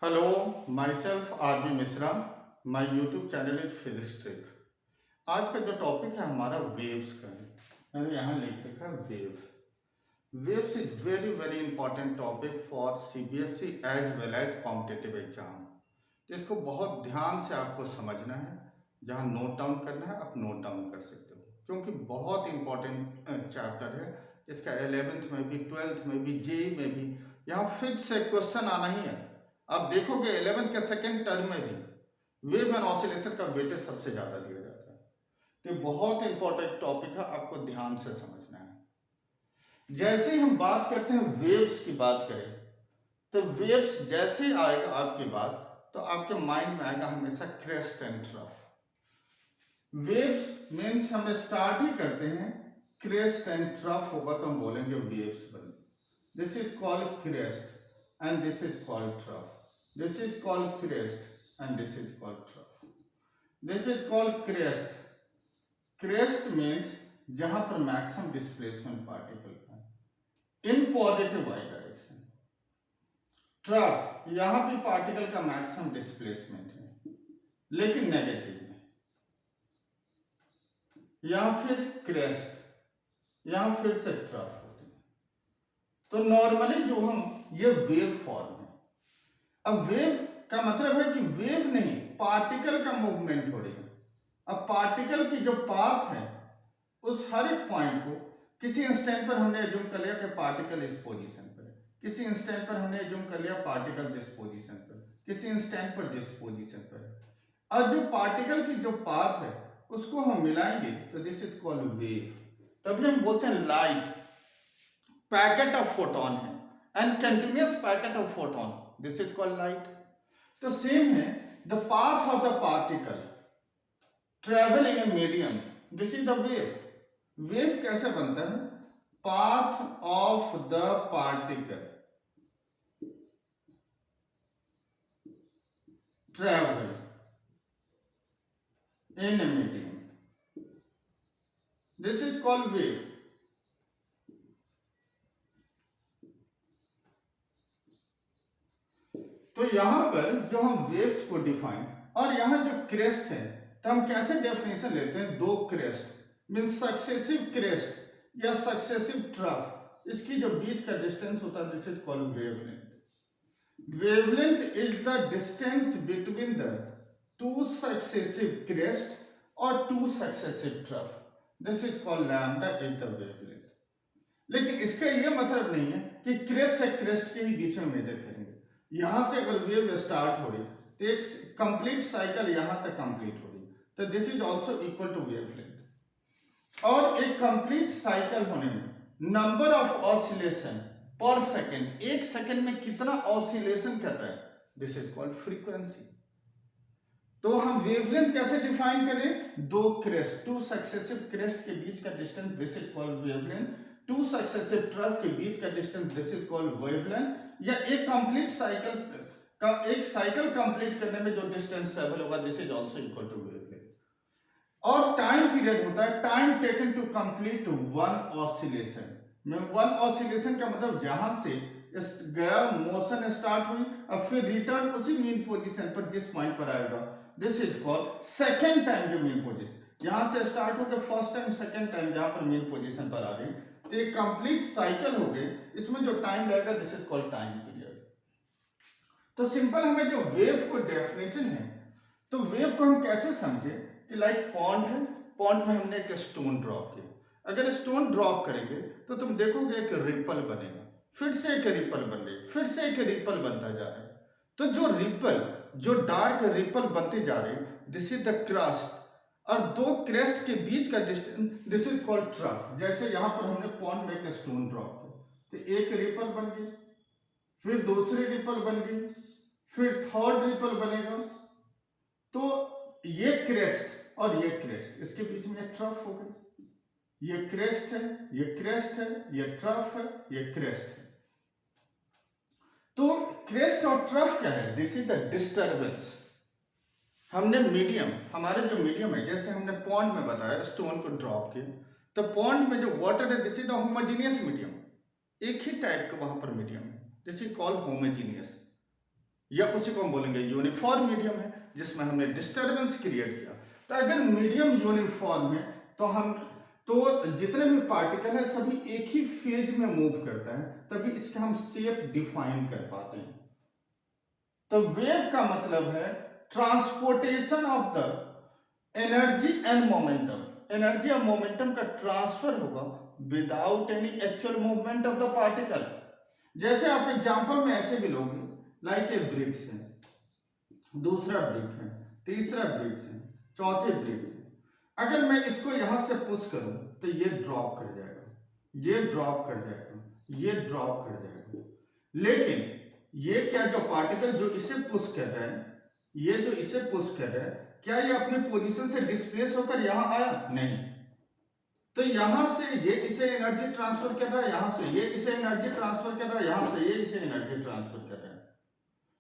Hello, myself RB. Mishra. My YouTube channel is physics trick. आज का जो टॉपिक है हमारा वेव्स का है. मैंने यहाँ लिख रखा है waves is very very important topic for CBSE as well as competitive exam. तो इसको बहुत ध्यान से आपको समझना है. जहाँ नोट डाउन करना है आप नोट डाउन कर सकते हो, क्योंकि बहुत इंपॉर्टेंट चैप्टर है. इसका 11th में भी, 12th में भी, जेई में भी यहाँ फिक्स से क्वेश्चन आना ही है. आप देखोगे 11th के सेकेंड टर्म में भी वेव एंड ऑसिलेशन का वेटेज सबसे ज्यादा दिया जाता है. तो बहुत इंपॉर्टेंट टॉपिक है, आपको ध्यान से समझना है. जैसे ही हम बात करते हैं वेव्स की बात करें, तो वेव्स जैसे ही आएगा आपकी बात, तो आपके माइंड में आएगा हमेशा crest and trough. Waves means हम स्टार्ट ही करते हैं क्रेस्ट एंड ट्रफ होगा तो हम बोलेंगे वेव्स बने. This is called crest and this is called trough. This is called crest and this is called trough. This is called crest. Crest means जहां पर मैक्सिमम डिस्प्लेसमेंट पार्टिकल का in positive Y direction. Trough यहां भी particle का maximum displacement है लेकिन negative में. यहां फिर क्रेस्ट, यहां फिर से ट्रफ होती है. तो नॉर्मली जो हम ये वेव फॉर्म. अब वेव का मतलब है कि वेव नहीं, पार्टिकल का मूवमेंट हो रही है. अब पार्टिकल की जो पाथ है उस हर एक पॉइंट को किसी इंस्टेंट पर हमने एज्यूम कर लिया कि पार्टिकल इस पोजीशन पर है, किसी इंस्टेंट पर हमने एज्यूम कर लिया पार्टिकल दिस पोजीशन पर, किसी इंस्टेंट पर दिस पोजीशन पर है. और जो पार्टिकल की जो पाथ है उसको हम मिलाएंगे तो दिस इज कॉल्ड वेव. तभी हम बोलते हैं लाइट पैकेट ऑफ फोटोन है and continuous packet of photon. This is called light. तो सेम है the path of the particle travel in a medium. This is the wave. Wave कैसे बनता है? Path of the particle travel in a medium. This is called wave. तो यहां पर जो हम वेव्स को डिफाइन, और यहां जो क्रेस्ट है तो हम कैसे डेफिनेशन लेते हैं? दो क्रेस्ट मीन सक्सेसिव क्रेस्ट या सक्सेसिव ट्रफ, इसकी जो बीच का डिस्टेंस होता है this is called wavelength. Wavelength is the distance between the two successive crest और two successive trough. This is called lambda is the wavelength. लेकिन इसका यह मतलब नहीं है कि क्रेस्ट से क्रेस्ट के ही बीच में मेजर करेंगे. यहां से अगर वेव स्टार्ट हो रही तो एक कंप्लीट साइकिल यहां तक कंप्लीट हो रही, तो this is also equal to wavelength. और एक कंप्लीट साइकिल होने में number of oscillation per second, एक सेकंड में कितना ऑसिलेशन कर रहा है, दिस इज कॉल्ड फ्रीक्वेंसी. तो हम वेवलेंथ कैसे डिफाइन करें? दो क्रेस्ट, टू सक्सेसिव क्रेस्ट के बीच का distance this is called wavelength. To successive trough के बीच का distance this is called wavelength. या एक कंप्लीट साइकिल का, एक साइकिल कंप्लीट करने में जो डिस्टेंस ट्रेवल होगा this is also equal to wavelength. और टाइम पीरियड होता है time taken to complete one oscillation. One oscillation का मतलब जहां से गया मोशन स्टार्ट हुई और फिर रिटर्न उसी मीन पोजीशन पर जिस पॉइंट पर आएगा this is called second time. जो मीन पोजीशन यहां से स्टार्ट होकर फर्स्ट टाइम सेकेंड टाइम जहां पर मीन पोजीशन पर आ गई तो एक कंप्लीट साइकिल हो गई. इसमें जो टाइम लगेगा this is called time period. तो सिंपल हमें जो वेव को डेफिनेशन है, तो वेव को हम कैसे समझे कि लाइक पॉन्ड है, पॉन्ड में हमने एक स्टोन ड्रॉप किया. अगर स्टोन ड्रॉप करेंगे तो तुम देखोगे एक रिपल बनेगा, फिर से एक रिपल बन रही, फिर से एक रिपल बनता जा रहा है. तो जो रिपल, जो डार्क रिपल बनते जा रहे हैं दिस इज द क्रस्ट. और दो क्रेस्ट के बीच का distance this is called trough. जैसे यहां पर हमने पॉन्ड में एक स्टोन ड्रॉप किया तो एक रिपल बन गई, फिर दूसरी रिपल बन गई, फिर थर्ड रिपल बनेगा. तो ये क्रेस्ट और ये क्रेस्ट, इसके बीच में ट्रफ हो गई. ये क्रेस्ट है, ये क्रेस्ट है, ये ट्रफ है, ये क्रेस्ट है. तो क्रेस्ट और ट्रफ क्या है? This is the disturbance. हमने मीडियम, हमारे जो मीडियम है, जैसे हमने पॉन्ड में बताया स्टोन को ड्रॉप किया, तो पॉन्ड में जो वाटर है this is the homogeneous medium. एक ही टाइप का वहां पर मीडियम है, दिस इज कॉल्ड होमोजीनियस. या उसी को हम बोलेंगे यूनिफॉर्म मीडियम है, जिसमें हमने डिस्टरबेंस क्रिएट किया। तो अगर मीडियम यूनिफॉर्म है तो जितने भी पार्टिकल है सभी एक ही फेज में मूव करता है, तभी इसका हम शेप डिफाइन कर पाते हैं। तो वेव का मतलब है transportation of the energy and momentum. Energy और मोमेंटम का ट्रांसफर होगा without any actual movement of the particle. जैसे आप एग्जांपल में ऐसे भी लोगे, लाइक ए ब्रिक्स है, दूसरा ब्रिक है, तीसरा ब्रिक्स है, चौथे ब्रिक है। अगर मैं इसको यहां से पुश करूं तो ये ड्रॉप कर जाएगा, ये ड्रॉप कर जाएगा, ये ड्रॉप कर जाएगा। लेकिन ये क्या, जो पार्टिकल जो इसे पुश कर रहा है, ये जो इसे पुश कर रहा है, क्या ये अपने पोजीशन से डिस्प्लेस होकर यहां आया? नहीं। तो यहां से ये इसे एनर्जी ट्रांसफर कर रहा है, यहां से ये इसे एनर्जी ट्रांसफर कर रहा है, यहां से ये इसे एनर्जी ट्रांसफर कर रहा है।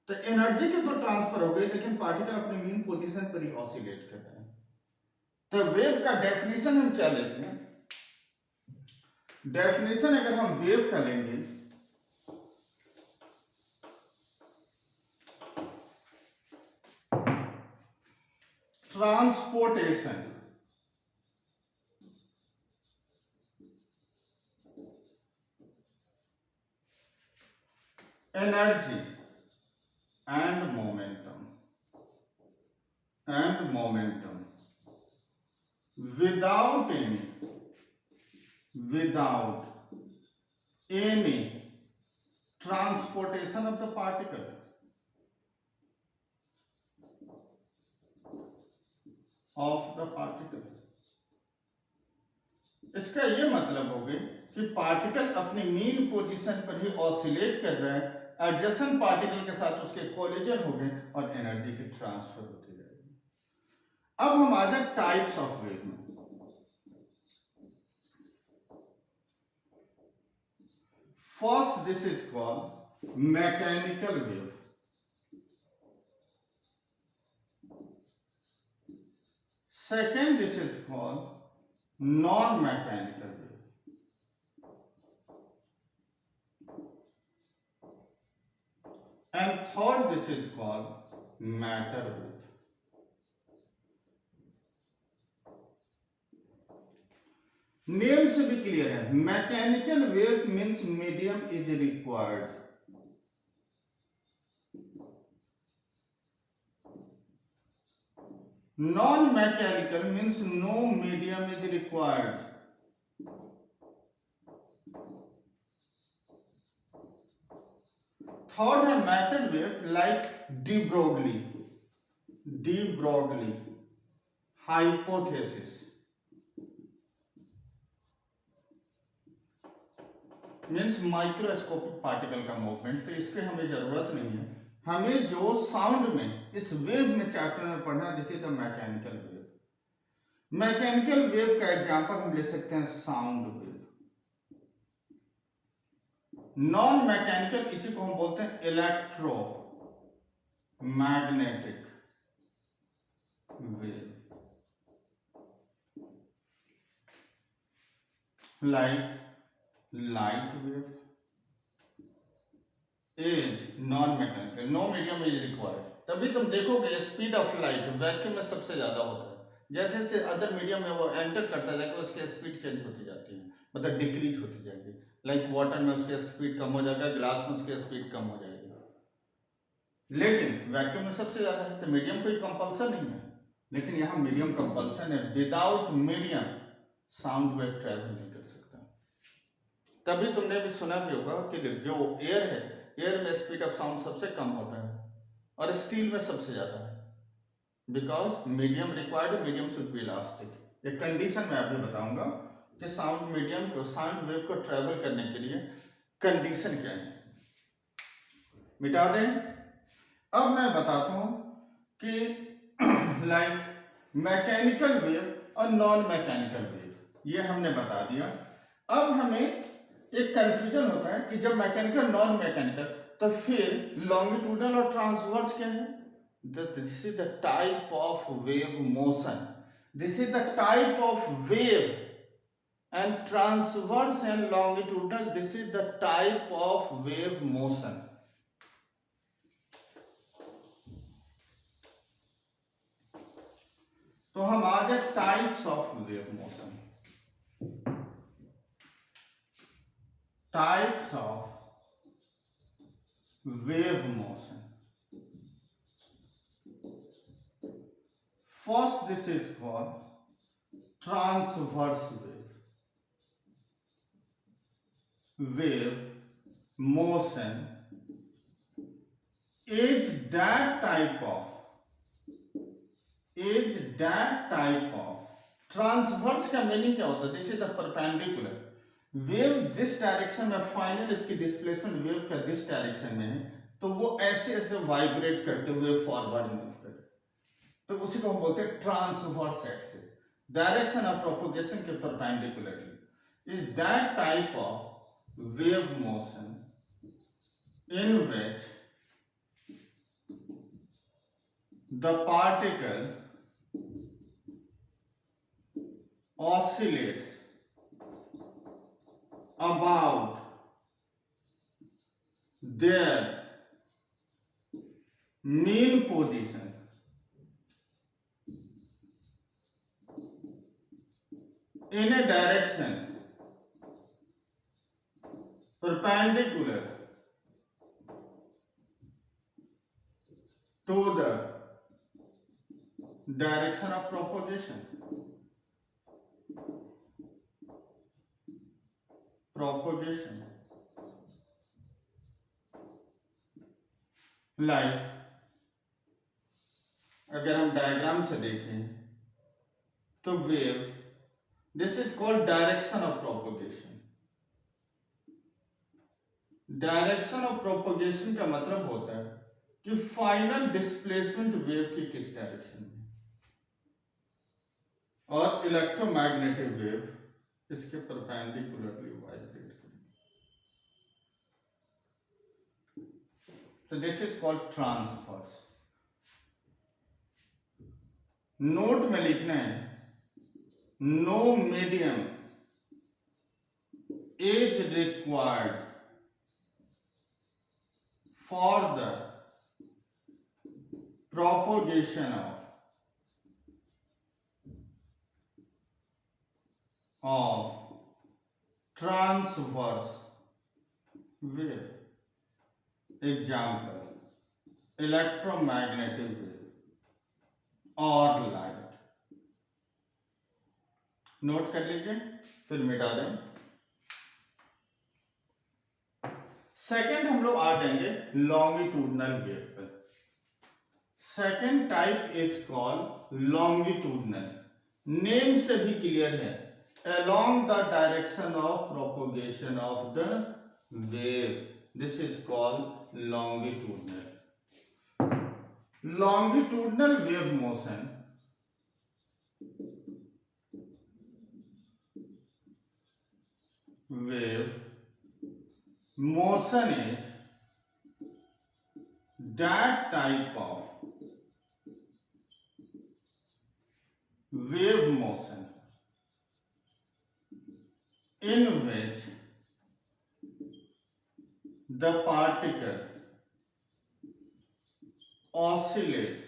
तो एनर्जी की तो ट्रांसफर हो गई, लेकिन पार्टिकल अपने मीन पोजीशन पर ही ऑसिलेट कर रहा है। तो वेव का डेफिनेशन हम क्या लेते हैं? डेफिनेशन अगर हम वेव का लेंगे, transportation energy and momentum without any transportation of the particle इसका ये मतलब हो गया कि पार्टिकल अपनी मीन पोजीशन पर ही ऑसिलेट कर रहा है, एडजेसेंट पार्टिकल के साथ उसके कोलिजन हो गए और एनर्जी की ट्रांसफर होती जाएगी। अब हम आ जाए टाइप्स ऑफ वेव में। First, this is called mechanical wave. Second, this is called non mechanical wave. And third, this is called matter wave. Name से भी क्लियर है, mechanical wave means medium is required. Non mechanical means no medium is required. Third है matter wave, like de Broglie hypothesis means microscopic particle का movement. तो इसके हमें जरूरत नहीं है, हमें जो साउंड में इस वेव में चैप्टर में पढ़ना, this is the mechanical wave. Mechanical wave का एग्जांपल हम ले सकते हैं साउंड वेव। नॉन मैकेनिकल, इसी को हम बोलते हैं electromagnetic wave, like light wave is non mechanical, no medium is required. तभी तुम देखोगे स्पीड ऑफ लाइट वैक्यूम में सबसे ज्यादा होता है, जैसे जैसे अदर मीडियम में वो एंटर करता जाएगा उसकी स्पीड चेंज होती जाती है, मतलब डिक्रीज होती जाएगी। लाइक वाटर में उसकी स्पीड कम हो जाएगा, ग्लास में उसकी स्पीड कम हो जाएगी, लेकिन वैक्यूम में सबसे ज्यादा है। तो मीडियम कोई कंपल्सन नहीं है, लेकिन यहाँ मीडियम कंपल्सन है। Without medium sound wave travel नहीं कर सकता। तभी तुमने भी सुना भी होगा कि जो एयर है, एयर में स्पीड ऑफ साउंड सबसे कम होता है और स्टील में सबसे ज्यादा है, because medium required, medium should be elastic. एक कंडीशन मैं अभी बताऊंगा कि साउंड मीडियम को, साउंड वेव को ट्रेवल करने के लिए कंडीशन क्या है, मिटा दें। अब मैं बताता हूं कि लाइक मैकेनिकल वेव और नॉन मैकेनिकल वेव, ये हमने बता दिया। अब हमें एक कंफ्यूजन होता है कि जब मैकेनिकल नॉन मैकेनिकल, तो फिर लॉन्गिट्यूडनल और ट्रांसवर्स क्या है? This is the type of wave motion, this is the type of wave, and transverse and longitudinal, this is the type of wave motion. तो हम आ जाए types of wave motion. Types of wave motion. First, this is called transverse wave. Wave motion is that type of transverse का meaning क्या होता है? This is the perpendicular wave this direction में, final इसकी डिस्प्लेसमेंट वेव का this direction में है, तो वो ऐसे ऐसे वाइब्रेट करते हुए फॉरवर्ड मूव करे, तो उसी को हम बोलते हैं transverse axis. Direction of propagation के perpendicularly is that type of wave motion in which the particle oscillates about their mean position in a direction perpendicular to the direction of propagation. Like अगर हम diagram से देखें तो wave, this is called direction of propagation. Direction of propagation का मतलब होता है कि फाइनल डिस्प्लेसमेंट वेव की किस डायरेक्शन में, और इलेक्ट्रोमैग्नेटिक वेव इसके परपेंडिकुलरली वाइब्रेट करेगी। तो this is called transverse. Note में लिखना है, no medium is required for the propagation of transverse wave. Example, electromagnetic wave or light. Note कर लीजिए, फिर मिटा दें। सेकंड हम लोग आ जाएंगे लॉन्गिट्यूडनल वेव पर। Second type is called longitudinal. Name से भी क्लियर है, along the direction of propagation of the wave. This is called longitudinal. Longitudinal wave motion is that type of wave motion in which the particle oscillates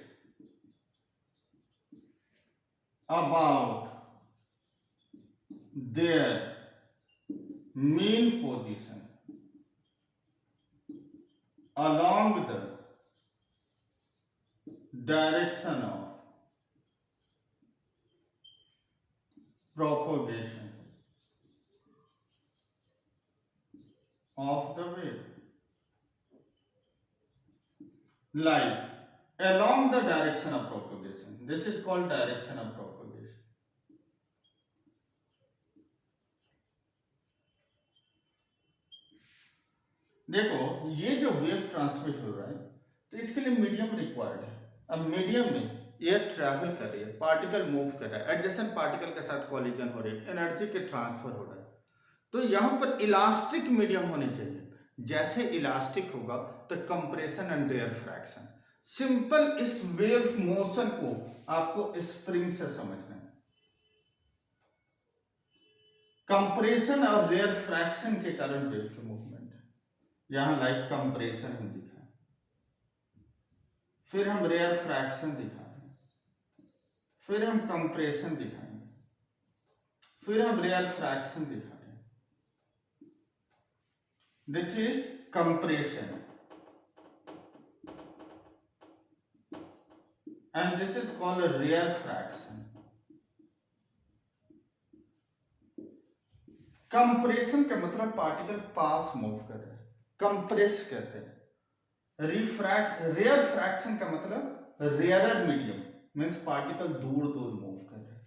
about their mean position along the direction of propagation of the wave. Like along the direction of propagation, this is called direction of propagation. देखो ये जो wave transmit हो रहा है, तो इसके लिए medium required है। अब मीडियम में एयर ट्रैवल कर रही है, पार्टिकल मूव कर रहा है, एडजेसेंट पार्टिकल के साथ कॉलिजन हो रही है, एनर्जी के ट्रांसफर हो रहा है, तो यहां पर इलास्टिक मीडियम होने चाहिए। जैसे इलास्टिक होगा तो compression and rarefaction. Simple इस वेव मोशन को आपको स्प्रिंग से समझना है। कंप्रेशन और रेयर फ्रैक्शन के कारण वेव की मूवमेंट है। यहां लाइक कंप्रेशन हम दिखा, फिर हम रेयर फ्रैक्शन दिखा रहे हैं, फिर हम कंप्रेशन दिखाएंगे, फिर हम रेयर फ्रैक्शन दिखा रहे हैं। This is compression and this is called rarefaction. Compression का मतलब पार्टिकल पास मूव कर रहे हैं, कंप्रेस करते हैं। रेयर फ्रैक्शन का मतलब रेयरर मीडियम, मीन्स पार्टिकल दूर दूर मूव कर रहे हैं।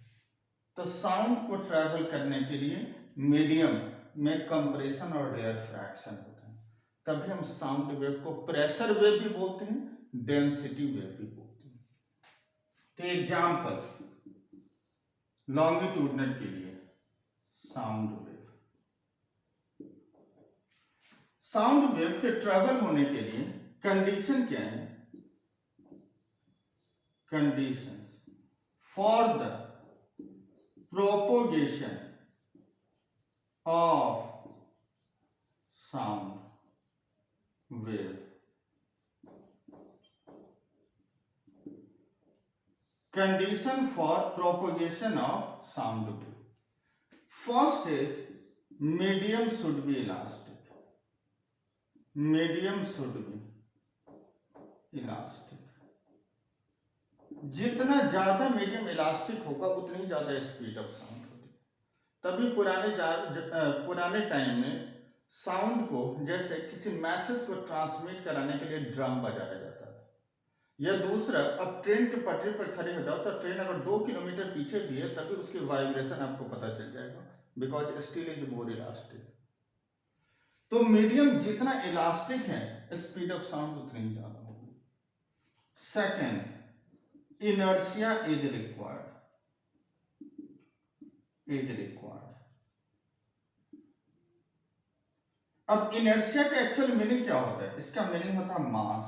तो साउंड को ट्रैवल करने के लिए मीडियम में कंप्रेशन और रेयर फ्रैक्शन होता है, तभी हम साउंड वेव को प्रेशर वेव भी बोलते हैं, डेंसिटी वेव भी बोलते हैं। तो एग्जाम्पल लॉन्गिट्यूडनल के लिए साउंड वेव, साउंड वेव के ट्रेवल होने के लिए कंडीशन क्या है? Condition for the propagation of sound wave, condition for propagation of sound wave. First is medium should be elastic, medium should be elastic. जितना ज्यादा मीडियम इलास्टिक होगा उतनी ही ज्यादा स्पीड ऑफ साउंड होती है। तभी पुराने टाइम में साउंड को, जैसे किसी मैसेज को ट्रांसमिट कराने के लिए ड्रम बजाया जाता था, या दूसरा, अब ट्रेन के पटरी पर खड़े हो जाओ तो ट्रेन अगर 2 किलोमीटर पीछे भी है तभी उसकी वाइब्रेशन आपको पता चल जाएगा, because steel is more elastic. तो मीडियम जितना इलास्टिक है स्पीड ऑफ साउंड उतनी ही ज्यादा होगी। Second, inertia is required, is required. अब इनर्शिया का एक्चुअल मीनिंग क्या होता है? इसका मीनिंग होता है मास।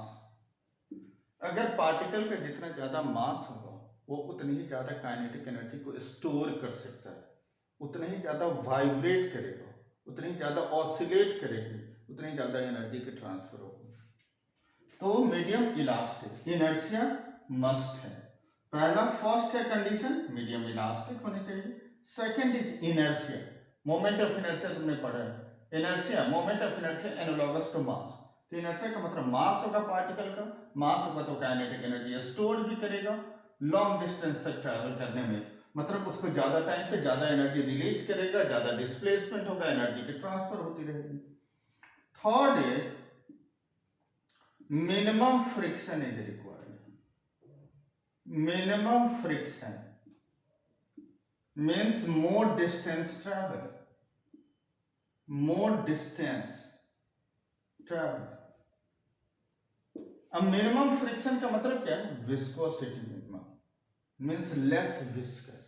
अगर पार्टिकल का जितना ज्यादा मास होगा वो उतनी ही ज्यादा काइनेटिक एनर्जी को स्टोर कर सकता है, उतना ही ज्यादा वाइब्रेट करेगा, उतनी ज्यादा ऑसिलेट करेगी, उतनी ज्यादा एनर्जी की ट्रांसफर होगी। तो मीडियम इलास्टिक, इनर्शिया मस्ट है। पहला फर्स्ट है कंडीशन, मीडियम इलास्टिक होनी चाहिए। Second is inertia, moment of inertia तुमने पढ़ा है, inertia moment of inertia analogous to mass. तो इनर्शिया का मतलब मास होगा पार्टिकल का, मास होगा तो काइनेटिक एनर्जी स्टोर भी करेगा लॉन्ग डिस्टेंस तक ट्रैवल करने में, मतलब उसको ज्यादा टाइम तक ज्यादा एनर्जी रिलीज करेगा, ज्यादा डिस्प्लेसमेंट होगा, एनर्जी की ट्रांसफर होती रहेगी। Third is minimum friction is required, minimum friction means more distance travel, more distance travel। अब मिनिमम फ्रिक्शन का मतलब क्या है? Viscosity minimum, means less viscous.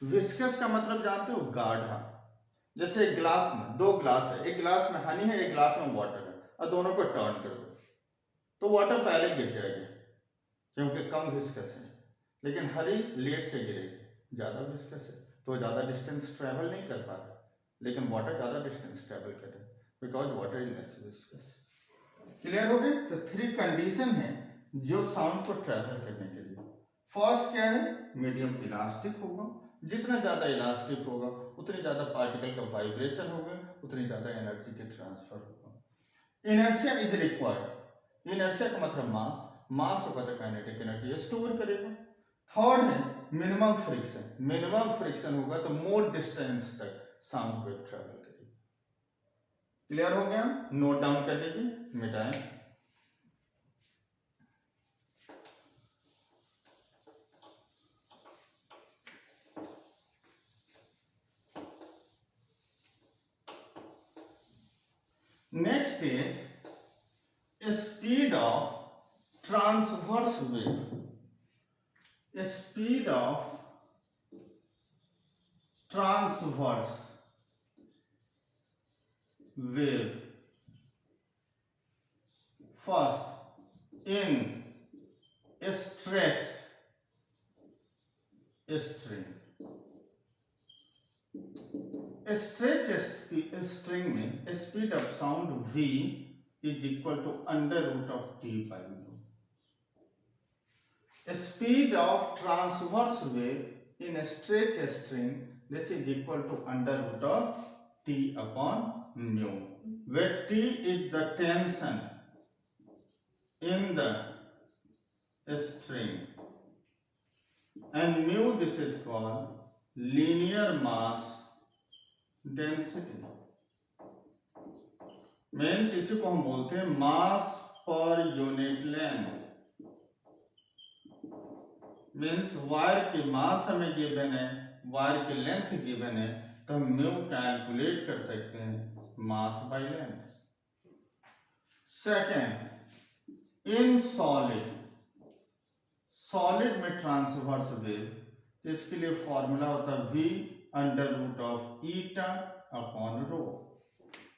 Viscous का मतलब जानते हो? गाढ़ा। जैसे एक ग्लास में 2 ग्लास है, एक ग्लास में हनी है, एक ग्लास में वाटर है, और दोनों को टर्न कर दो तो वाटर पहले गिर जाएगी क्योंकि कम विस्कस है, लेकिन हनी लेट से गिरेगी, ज्यादा विस्कस है तो ज्यादा डिस्टेंस ट्रैवल नहीं कर पा रहा, लेकिन वाटर ज्यादा डिस्टेंस ट्रैवल करे because water is less viscous. Clear हो गई? तो 3 कंडीशन है जो साउंड को ट्रैवल करने के लिए। फर्स्ट क्या है? मीडियम इलास्टिक होगा, जितना ज्यादा इलास्टिक होगा उतनी ज्यादा पार्टिकल का वाइब्रेशन होगा, उतनी ज्यादा एनर्जी के ट्रांसफर होगा। इनर्शिया इज रिक्वायर्ड, इनर्शिया का मतलब मास, मास होगा तो काइनेटिक एनर्जी स्टोर करेगा। थर्ड है मिनिमम फ्रिक्शन, मिनिमम फ्रिक्शन होगा तो मोर डिस्टेंस तक साउंड वेव ट्रैवल करेगी। क्लियर हो गया? नोट डाउन कर लीजिए, मिटाएं। Next is speed of transverse wave, speed of transverse wave. First in stretched string, stretch string में speed of sound v is equal to under root of t by u। Speed of transverse wave in a stretch string, this is equal to under root of T upon mu, where T is the tension in the string and mu this is called linear mass density. Means इसी को हम बोलते हैं मास per unit length. Means wire की मास हमें given है, wire की length given है, तो हम म्यू कैलकुलेट कर सकते हैं mass by length. Second, in solid में ट्रांसवर्स वेव, इसके लिए फॉर्मूला होता है v under root of eta upon rho,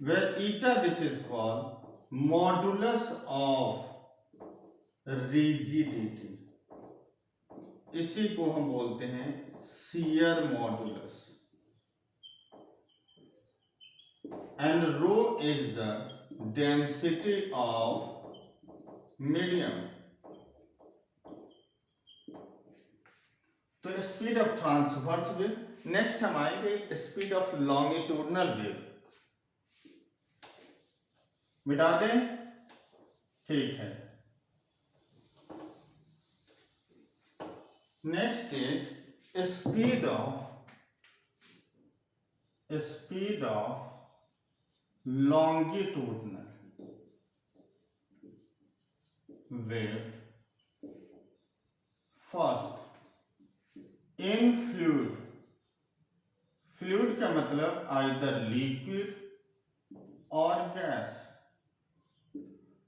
where eta this is called modulus of rigidity, इसी को हम बोलते हैं shear modulus, and rho is the density of medium। तो speed of transverse wave. Next हम आएंगे स्पीड ऑफ लॉन्गिट्यूडनल वेव। मिटा दें, ठीक है। Next is speed of longitudinal wave। First, in fluid का मतलब आइदर लिक्विड और gas.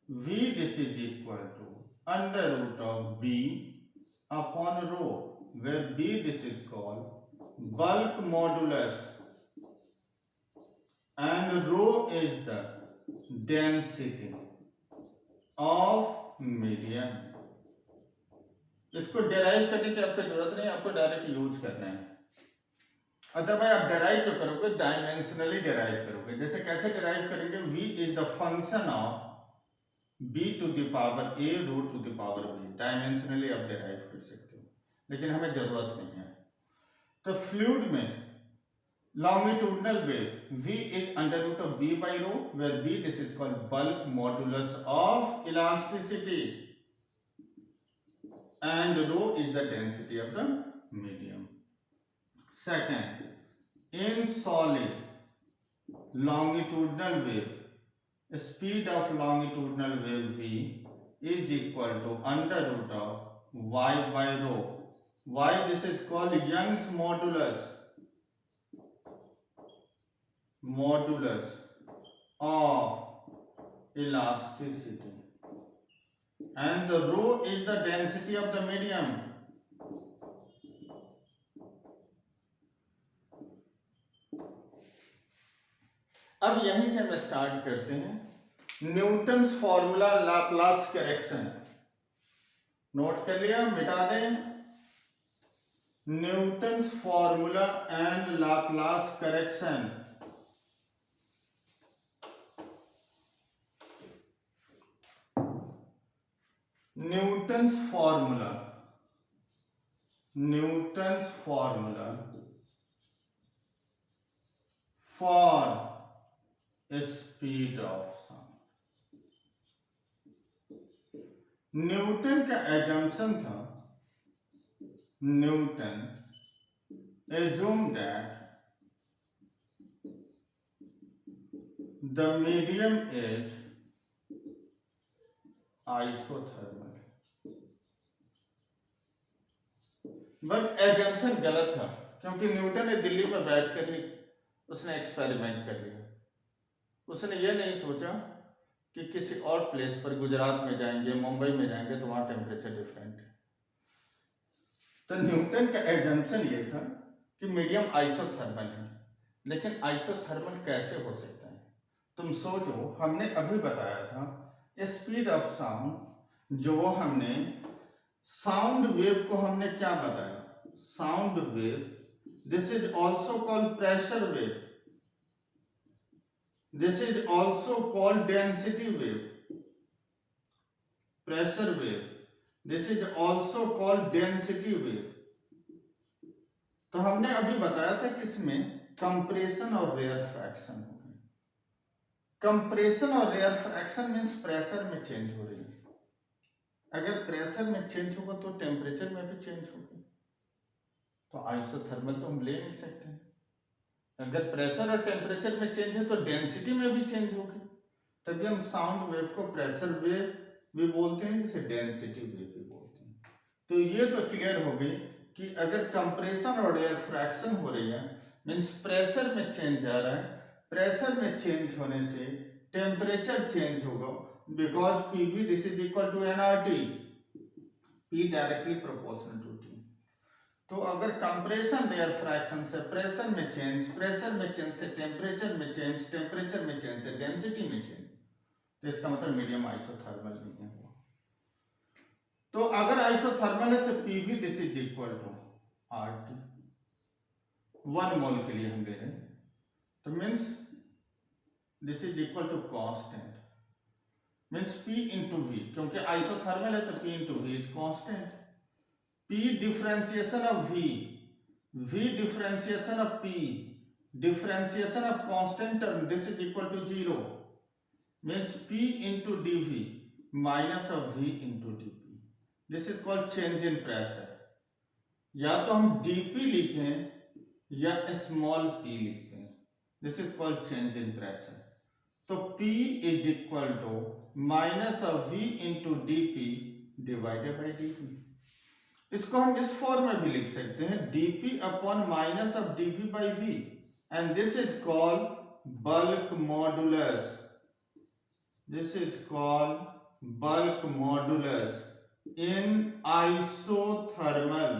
V this is equal to under root of B upon rho, where B this is called bulk modulus and rho is the density of medium। इसको derive करने की आपको जरूरत नहीं, आपको डायरेक्ट यूज करना है। अदरवाइज आप डेराइव जो करोगे डायमेंशनली डेराइव करोगे। जैसे कैसे डेराइव करेंगे, V is the function of b to the power a root to the power b, dimensionally आप डेराइव कर सकते हो, लेकिन हमें जरूरत नहीं है। तो फ्लूइड में longitudinal wave v is under root of b by rho, where b this is called bulk modulus of elasticity and rho is the density of the medium। Second, in solid longitudinal wave, speed of longitudinal wave v is equal to under root of y by rho। y this is called Young's modulus of elasticity and the rho is the density of the medium। अब यहीं से हम start करते हैं Newton's formula Laplace correction. Note कर लिया, मिटा दें। Newton's formula and Laplace correction. Newton's formula for speed of sound. Newton का एजम्पशन था, Newton assumed that the medium is isothermal, but assumption गलत था, क्योंकि न्यूटन ने दिल्ली में बैठकर ही उसने एक्सपेरिमेंट कर लिया। उसने ये नहीं सोचा कि किसी और प्लेस पर, गुजरात में जाएंगे, मुंबई में जाएंगे तो वहां टेम्परेचर डिफरेंट है। तो न्यूटन का एजम्पशन ये था कि मीडियम आइसोथर्मल है, लेकिन आइसोथर्मल कैसे हो सकता है? तुम सोचो, हमने अभी बताया था स्पीड ऑफ साउंड, जो हमने साउंड वेव को हमने क्या बताया? Sound wave this is also called pressure wave, this is also called density wave. Pressure wave this is also called density wave. तो हमने अभी बताया था कि इसमें कंप्रेशन और रेयरफैक्शन हो गई। कंप्रेशन और रेयरफैक्शन मीन्स प्रेशर में चेंज हो रही है। अगर प्रेशर में चेंज होगा तो टेम्परेचर में भी चेंज होगी। तो आइसोथर्मल तो हम ले नहीं सकते। अगर प्रेशर और टेम्परेचर में चेंज है तो डेंसिटी में भी चेंज होगी, तभी हम साउंड वेव को प्रेशर वेव भी बोलते हैं, जिसे डेंसिटी वेव भी बोलते हैं। तो ये तो क्लियर हो गई कि अगर कंप्रेशन और रेयरफैक्शन हो रही है मीन्स प्रेशर में चेंज आ रहा है, प्रेशर में चेंज होने से टेम्परेचर चेंज होगा, because PV this is equal to nRT, P directly proportional to T. तो अगर कंप्रेशन रेयरफैक्शन से प्रेशर में चेंज, प्रेशर में चेंज से टेम्परेचर में चेंज, टेम्परेचर में चेंज से डेंसिटी में चेंज, तो इसका मतलब मीडियम आइसोथर्मल नहीं है। तो अगर आइसोथर्मल है तो PV this is equal to RT, 1 mole के लिए हम ले रहे हैं, तो means this is equal to constant, means P into V, क्योंकि आइसोथर्मल है तो P into V is constant. P differentiation of V, V differentiation of P, differentiation of constant term, this is equal to 0, means P into dV minus of V into dP. This is called change in pressure. या तो हम dP लिखें या small p लिखते हैं, this is called change in pressure. तो P is equal to minus of V into dP divided by dP. इसको हम इस फॉर्म में भी लिख सकते हैं, dP upon minus of dV by V, and this is called bulk modulus, this is called bulk modulus in isothermal.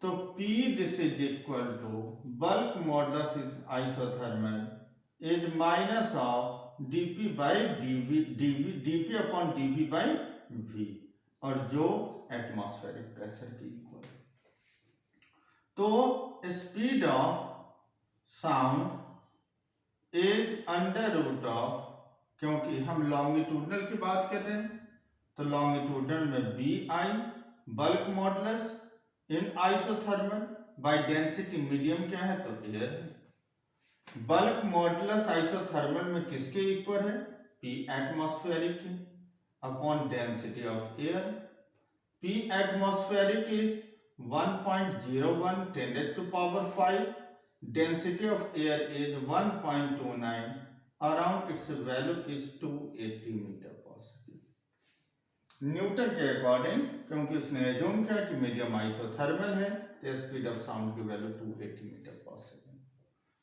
तो P this is equal to bulk modulus in isothermal is minus of dP by dP upon dV by V, और जो atmospheric pressure की equal. तो speed of sound is under root of, क्योंकि हम longitudinal की बात कर रहे हैं तो लॉन्गिट्यूडनल में B I bulk modulus in isothermal by density medium क्या है तो एयर है। बल्क मॉडुलस आइसोथर्मल में किसके इक्वल है, पी एटमॉस्फेरिक की upon density of air. P atmospheric is 1.01 10 raised to power 5, density of air is 1.29, around its value is 280 metre per second. Newton के according, क्योंकि उसने एज्यूम किया कि मीडियम आइसोथर्मल है, तो स्पीड ऑफ साउंड की value 280 metre per second.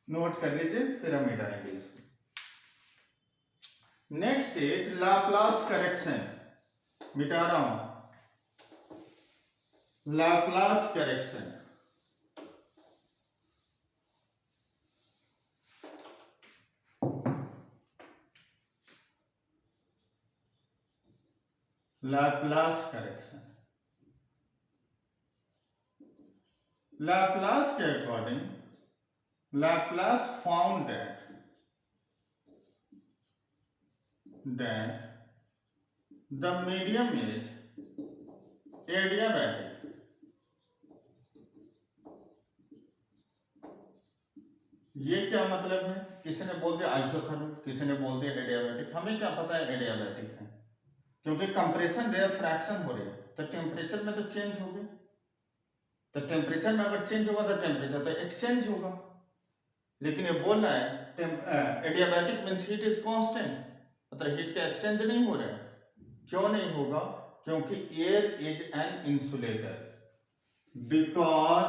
Note कर लीजिए, फिर हम मिटाएंगे इसको। नेक्स्ट इज लाप्लास करेक्शन, मिटा रहा हूं, Laplace correction. Laplace correction, Laplace के according Laplace found that the medium is adiabatic, ये क्या मतलब है, किसी ने बोल दिया आइसोथर्मल, किसी ने बोल दिया एडियाबैटिक, हमें क्या पता है एडियाबैटिक है, क्योंकि कंप्रेशन रेयरफैक्शन हो रही है तो टेम्परेचर में तो चेंज होगी, तो टेम्परेचर में अगर चेंज होगा तो टेम्परेचर तो एक्सचेंज होगा, लेकिन ये बोल रहा है adiabatic means heat is constant, मतलब हीट का एक्सचेंज नहीं हो रहा है। क्यों नहीं होगा, क्योंकि air is an insulator, because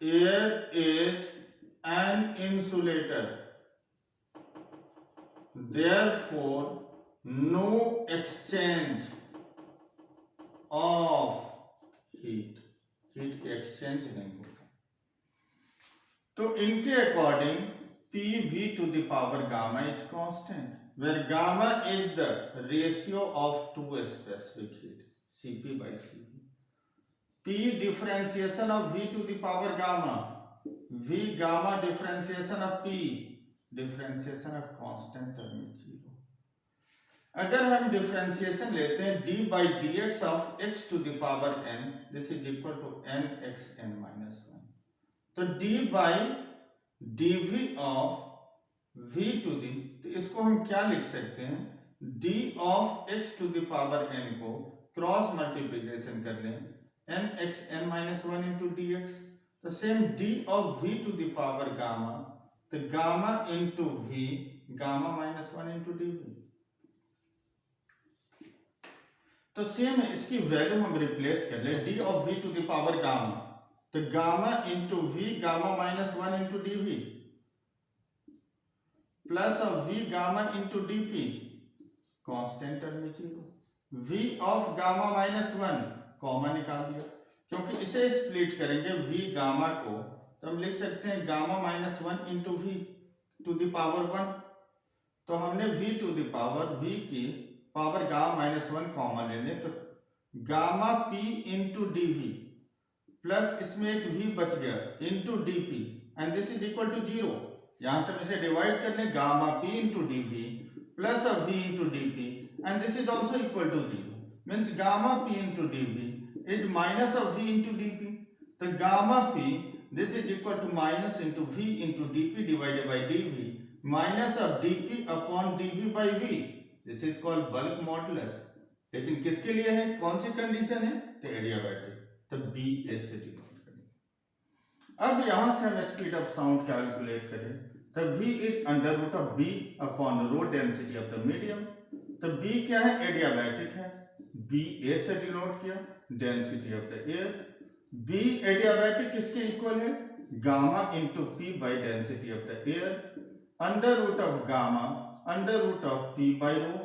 air is an insulator, therefore no exchange of heat की exchange नहीं होगा। तो इनके according PV to the power gamma is constant, where gamma is the ratio of two specific heat, Cp by Cv. P differentiation of V to the power gamma, V gamma differentiation of P, differentiation of constant term is 0. अगर हम differentiation लेते हैं d by d x of x to the power n, this is equal to n x n minus one, तो d by d v of v to the, तो इसको हम क्या लिख सकते हैं, d of x to the power n को cross multiplication कर लें n x n minus one into d x, तो same d of v to the power gamma, तो gamma into v, gamma minus one into D v. तो same इसकी value हम replace कर ले, d of v to the power gamma, तो gamma into v, gamma minus one into D we, plus of v gamma into D p, constant term में zero, v of gamma minus one common निकाल दिया, क्योंकि इसे split करेंगे v gamma को, तो हम लिख सकते हैं gamma minus one into V to the power one, तो हमने v to the power v की power gamma minus one common लेने, तो gamma p into D we plus इसमें एक v बच गया into D P, and this is equal to zero, यहां से हम इसे डिवाइड कर लें, gamma p into D we plus of v into D P, and this is also equal to zero, means gamma p into D v is minus of v into D p, तो gamma p this is equal to minus into v into D p divided by d v minus of d p upon d v by v, this is called bulk modulus. लेकिन किसके लिए है, कौन सी condition है, तो adiabatic, तो B S से denote करेंगे। अब यहां से हम स्पीड ऑफ साउंड कैलकुलेट करें, तो v is under root of b upon rho density of the medium, तो b क्या है, एडियाबैटिक है, b a से डिनोट किया, density of the air, b adiabatic किसके इक्वल है, gamma into p by density of the air, under root of gamma under root of p by rho,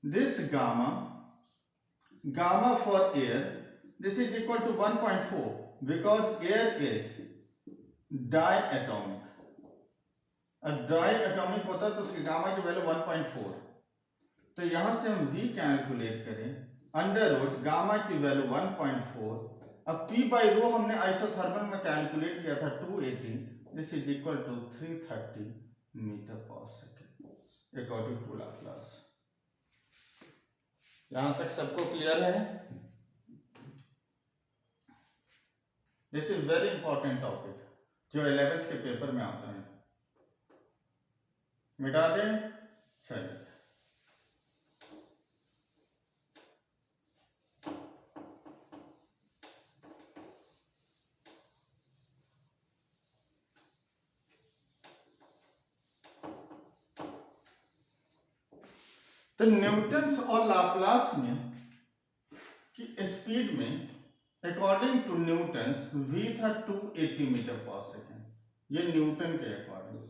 this gamma for air, this is equal to 1.4 because air is diatomic, diatomic होता है तो उसकी gamma की value 1.4, तो यहां से हम v calculate करें, अंडर रूट गामा की वैल्यू 1.4, अब p बाई रो हमने आइसोथर्मल में कैलकुलेट किया था 280, this is equal to 330 metre per second according to Laplace. यहां तक सबको क्लियर है? This is very important topic जो 11th के पेपर में आता है, मिटा दें, चलिए। तो न्यूटन्स और लाप्लास में की स्पीड में अकॉर्डिंग टू न्यूटन्स v था 280 मीटर पर सेकेंड, ये न्यूटन के अकॉर्डिंग,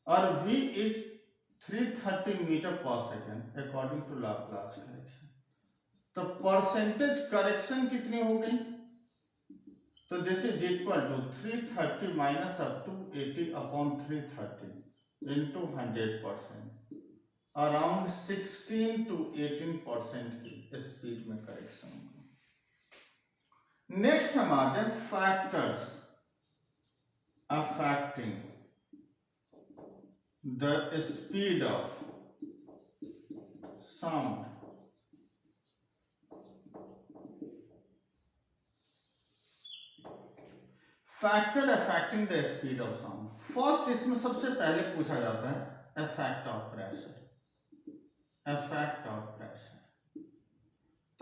और v is 330 metre per second according to Laplace correction. तो परसेंटेज करेक्शन कितनी हो गई, तो this is equal to 330 minus of 280 upon 330 into 100%, around 16 to 18% की स्पीड में करेक्शन होगा। नेक्स्ट हम आते हैं factors affecting the speed of sound. Factor affecting the speed of sound, first इसमें सबसे पहले पूछा जाता है effect of pressure, effect of pressure.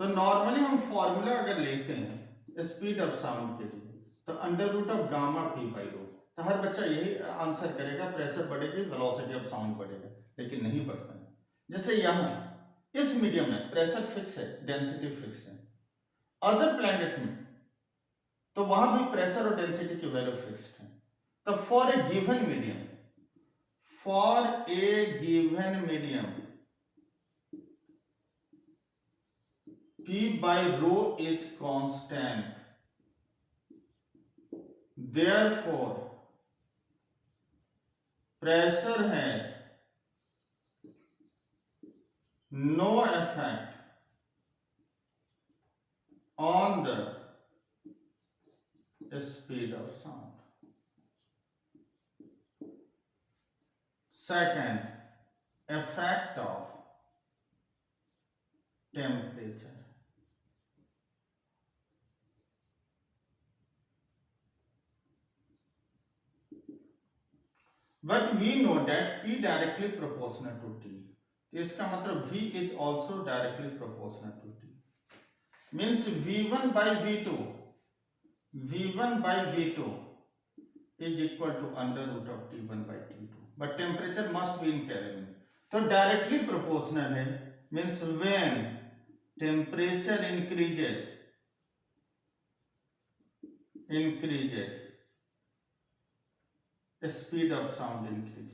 तो नॉर्मली हम फॉर्मूला अगर लेते हैं स्पीड ऑफ साउंड के लिए, तो under root of gamma P by rho, तो हर बच्चा यही आंसर करेगा, प्रेशर बढ़ेगी वेलोसिटी ऑफ साउंड बढ़ेगा, लेकिन नहीं बढ़ता है। जैसे यहाँ इस मीडियम में प्रेशर फिक्स है, डेंसिटी फिक्स है, अदर प्लैनेट में तो वहां भी प्रेशर और डेंसिटी की वैल्यू फिक्स्ड है। तो for a given medium, for a given medium P by rho is constant, therefore pressure has no effect on the speed of sound. Second, effect of temperature. But we know that P directly proportional to T. तो इसका मतलब V is also directly proportional to T. Means V1 by V2 is equal to under root of T1 by T2. But temperature must be in Kelvin. तो directly proportional है. Means when temperature increases, the speed of sound increases.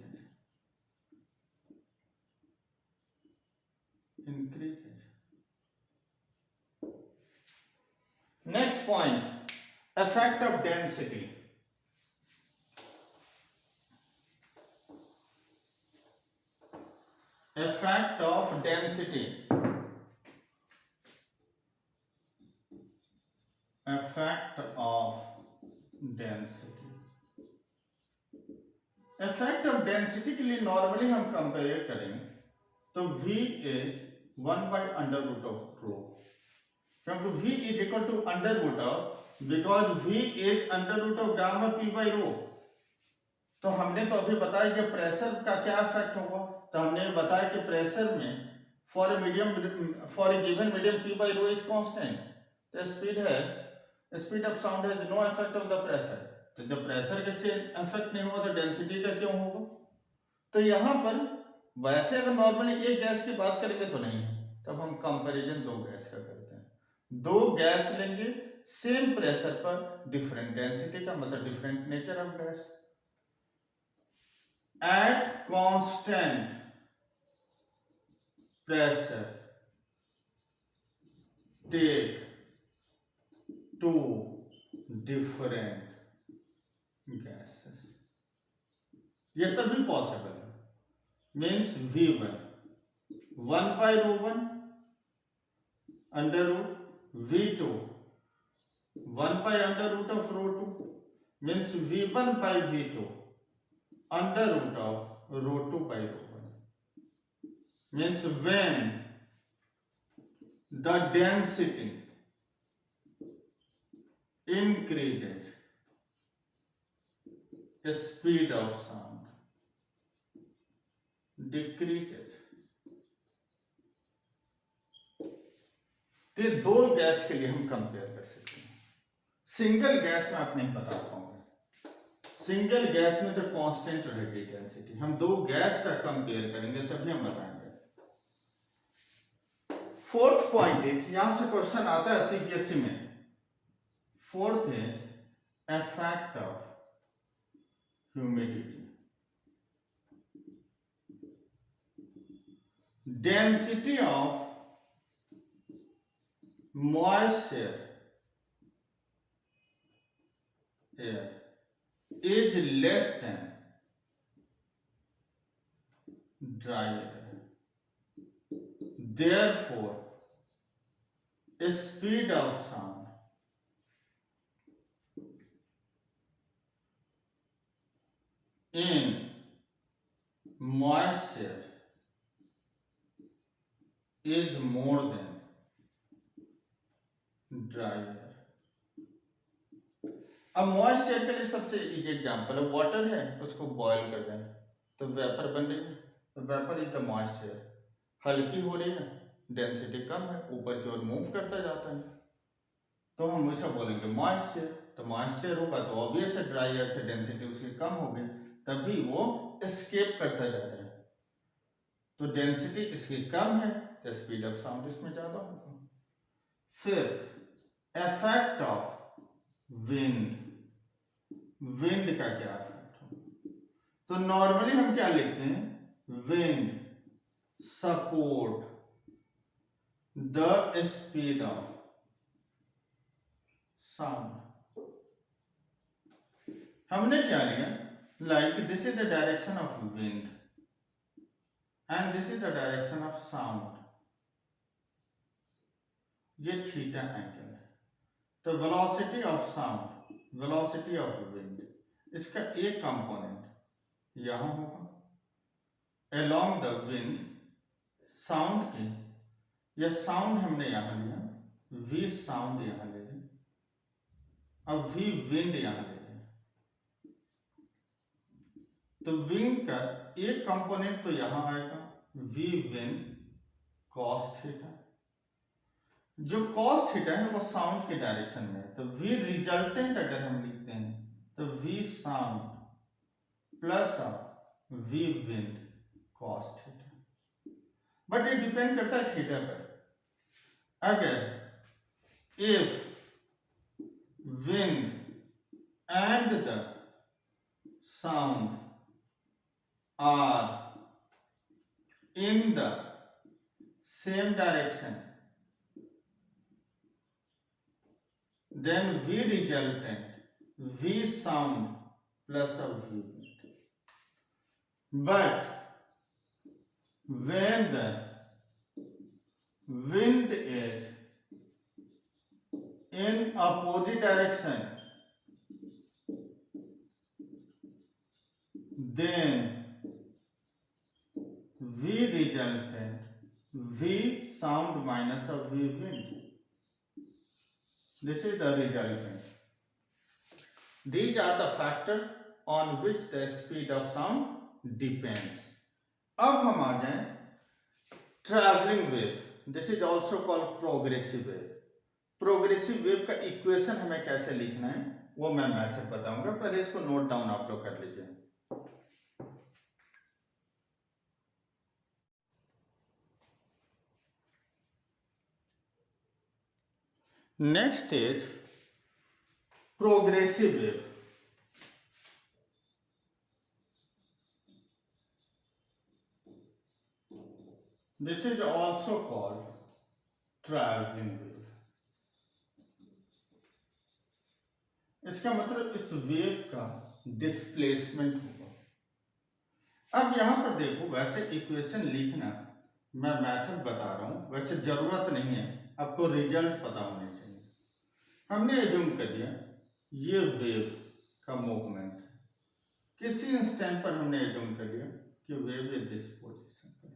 Next point, effect of density. Effect of density. Effect of density. Effect of density के लिए normally हम compare करेंगे तो V is 1 by under root of rho, क्योंकि V is equal to under root of, because V is under root of gamma P by rho. तो हमने तो अभी बताया कि प्रेशर का क्या इफेक्ट होगा, तो हमने बताया कि प्रेशर में for a given medium P by rho is constant. The speed of sound has no effect on the pressure. तो जब प्रेशर के से इफेक्ट नहीं होगा तो डेंसिटी का क्यों होगा. तो यहाँ पर वैसे अगर नॉर्मली एक गैस की बात करेंगे तो नहीं है, तब हम कंपैरिजन दो गैस का करते हैं. दो गैस लेंगे सेम प्रेशर पर, डिफरेंट डेंसिटी का मतलब different nature of gas. At constant pressure take two different gases. ये तभी पॉसिबल है. Means V1 1 by rho 1 under root, V2 1 by under root of rho 2, means V1 by V2 under root of rho 2 by rho 1. Means when the density increases, the speed of sound decreases. ये दो gas के लिए हम compare कर सकते हैं. Single gas में आप नहीं बता पाओगे. सिंगल गैस में तो कांस्टेंट रहेगी डेंसिटी. हम दो गैस का कंपेयर करेंगे तभी हम बताएंगे. फोर्थ पॉइंट इज, यहां से क्वेश्चन आता है सीबीएसई में. Fourth is effect of humidity. Density of moisture air is less than dry air. Therefore, speed of sound in moisture is more than dry air. अब मॉइस्चर के लिए सबसे easy example है, वाटर है, उसको बॉयल कर रहे हैं तो वेपर बन रही है. तो वेपर इज द मॉइस्चर. हल्की हो रही है, डेंसिटी कम है, ऊपर की ओर मूव करता जाता है, तो हम उसे बोलेंगे मॉइस्चर. तो मॉइस्चर होगा तो ऑब्वियस है ड्राई एयर से डेंसिटी उसकी कम होगी, तभी वो एस्केप करता जा रहा है. तो डेंसिटी इसकी कम है, तो स्पीड ऑफ साउंड इसमें ज्यादा होगा. Fifth, effect of wind. Wind का क्या इफेक्ट होगा. तो नॉर्मली हम क्या लिखते हैं, wind support the speed of sound. हमने क्या लिया, like this is the direction of wind and this is the direction of sound. ये थीटा एंगल है. तो velocity of sound, velocity of wind, इसका एक कंपोनेंट यहां होगा अलोंग द विंड. साउंड की ये साउंड हमने यहां लिया, वी साउंड यहां ले लें, अब वी विंड यहां ले लें। तो विंड का एक कंपोनेंट तो यहां आएगा, वी विंड कॉस थीटा। जो कॉस थीटा है वो साउंड के डायरेक्शन में है, तो वी रिजल्टेंट अगर हम लिखते हैं तो V sound plus V wind cos theta. But ये डिपेंड करता है थीटा पर। अगर if wind and the sound are in the same direction, then V resultant V sound plus a V wind. But when the wind is in opposite direction, then V resultant V sound minus a V wind. This is the resultant. These are the factors on which the speed of sound depends. अब हम आ जाएं travelling wave, this is also called progressive wave. Progressive wave का equation हमें कैसे लिखना है वो मैं मेथड बताऊंगा, पहले इसको नोट डाउन आप लोग कर लीजिए। Next is progressive wave. This is also called traveling wave. इसका मतलब इस वेव का डिस्प्लेसमेंट होगा। अब यहां पर देखो, वैसे इक्वेशन लिखना मैं मेथड बता रहा हूं, वैसे जरूरत नहीं है, आपको रिजल्ट पता होने चाहिए। हमने एज्यूम कर लिया ये वेव का मूवमेंट है, किसी इंस्टेंट पर हमने एज्यूम कर लिया कि वेव इज दिस पोजीशन पर।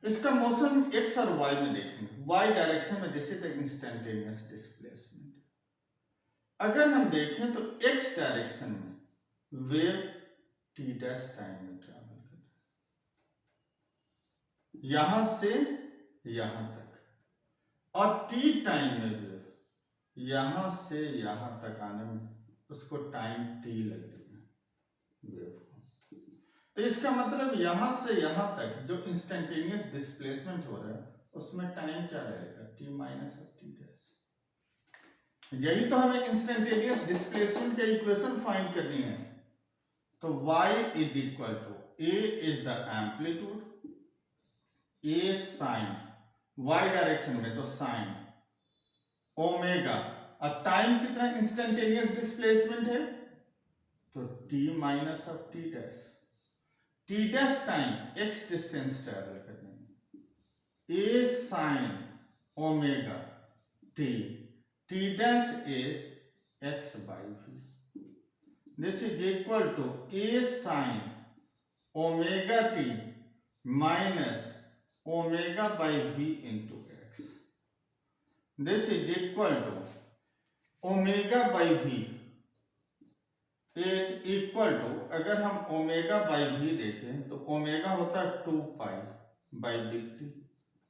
इसका मोशन एक्स और वाई में देखेंगे, वाई डायरेक्शन में this is the instantaneous displacement. अगर हम देखें तो एक्स डायरेक्शन में वेव टी डैश टाइम में ट्रैवल कर रहा है, यहां से यहां तक, और टी टाइम में वेव यहां से यहां तक आने में उसको टाइम टी लग रही है वेव को। तो इसका मतलब यहां से यहां तक जो इंस्टेंटेनियस डिस्प्लेसमेंट हो रहा है उसमें टाइम क्या रहेगा, T minus of T dash. यही तो हमें इंस्टेंटेनियस डिस्प्लेसमेंट के इक्वेशन फाइंड करनी है। तो y is equal to a is the amplitude, a sine y direction में तो साइन ओमेगा, और टाइम कितना इंस्टेंटेनियस डिस्प्लेसमेंट है तो t minus of T dash. T dash time x distance travel करने में, a sine omega t, t dash is x by v. This is equal to a sin omega t minus omega by v into x. This is equal to omega by v is equal to, अगर हम omega by v देखें तो omega होता है 2 pi by big T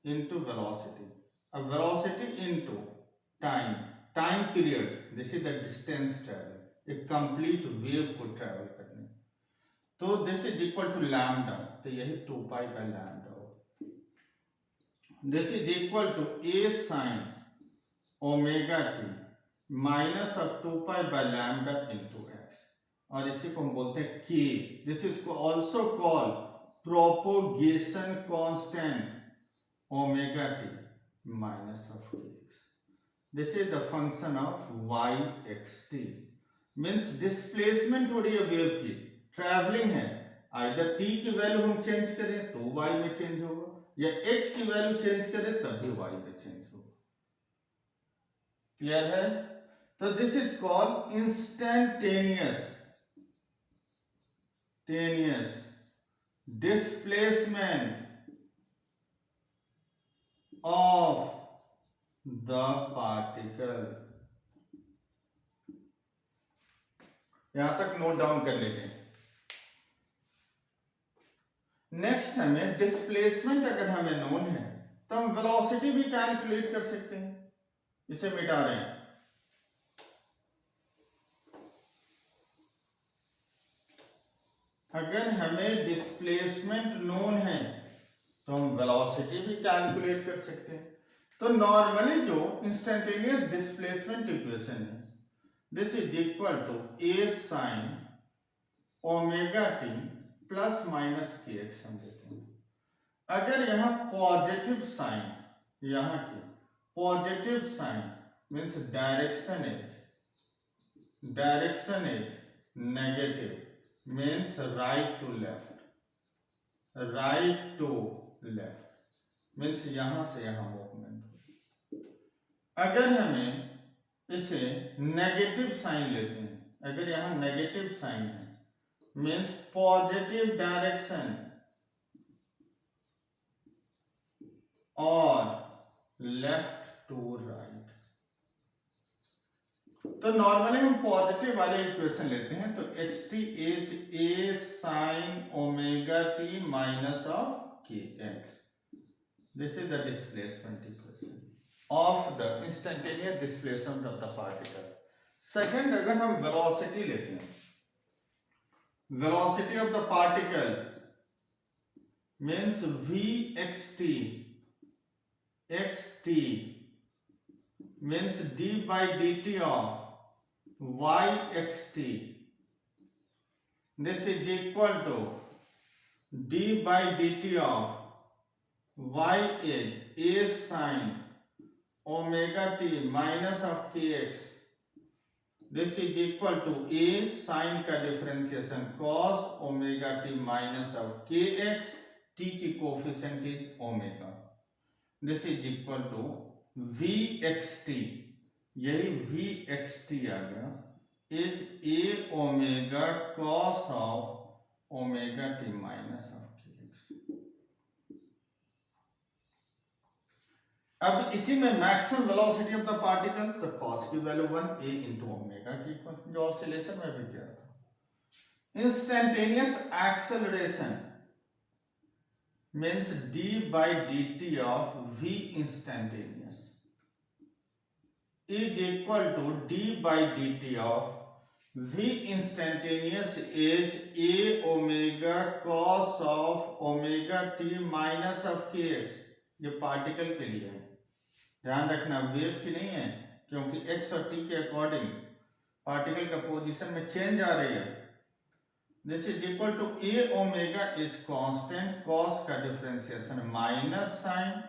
into velocity, अब velocity into time, time period, this is the distance travel, एक complete wave को travel करने, तो this is equal to lambda, तो यही 2 पाई बाय लैम्डा हो। This is equal to a sine omega t minus of 2 pi by lambda into x, और इसी को हम बोलते हैं k। This is also called propagation constant omega t minus of kx। This is the function of yxt, means displacement हो रही है wave की, ट्रैवलिंग है, आइदर t की वैल्यू हम चेंज करें तो y में चेंज होगा, या x की वैल्यू चेंज करें तब भी y में चेंज होगा। क्लियर है? तो this is called instantaneous displacement of the particle. यहां तक नोट डाउन कर लीजिए। नेक्स्ट हमें डिस्प्लेसमेंट अगर हमें नोन है तो हम वेलोसिटी भी कैलकुलेट कर सकते हैं। इसे मिटा रहे हैं। अगर हमें डिस्प्लेसमेंट नोन है तो हम वेलोसिटी भी कैलकुलेट कर सकते हैं। तो नॉर्मली जो इंस्टेंटेनियस डिस्प्लेसमेंट इक्वेशन है, this is equal to A sine omega T plus minus के एक्स हम देते हैं। अगर यहाँ पॉजिटिव साइन, यहाँ की positive sign means direction is negative means right to left means यहां से यहां मूवमेंट हो। अगर हमें इसे नेगेटिव साइन लेते हैं, अगर यहां नेगेटिव साइन है मीन्स पॉजिटिव डायरेक्शन और लेफ्ट टू राइट। तो नॉर्मली हम पॉजिटिव वाले इक्वेशन लेते हैं। तो x t is a sine omega t minus of k x. This is the displacement equation of the instantaneous displacement of the particle. Second, अगर हम velocity लेते हैं, velocity of the particle means v x t means d by dt of y xt. This is equal to d by dt of y is a sin omega t minus of kx. This is equal to a sin का differentiation cos omega t minus of kx, t की coefficient is omega. This is equal to Vxt, यही Vxt आ गया, is a omega cos of omega t minus of k x. अब इसी में maximum velocity of the particle, तो cos की value 1 ए into omega की equal, जो ऑसिलेशन में भी किया था। Instantaneous acceleration means d by dt of v instantaneous is equal to d by dt of v instantaneous is a omega cos of omega t minus of kx। ये particle के लिए है, ध्यान रखना, वेव की नहीं है, क्योंकि x और t के अकॉर्डिंग पार्टिकल का पोजीशन में चेंज आ रही है। This is equal to a omega is constant, cos का differentiation minus sign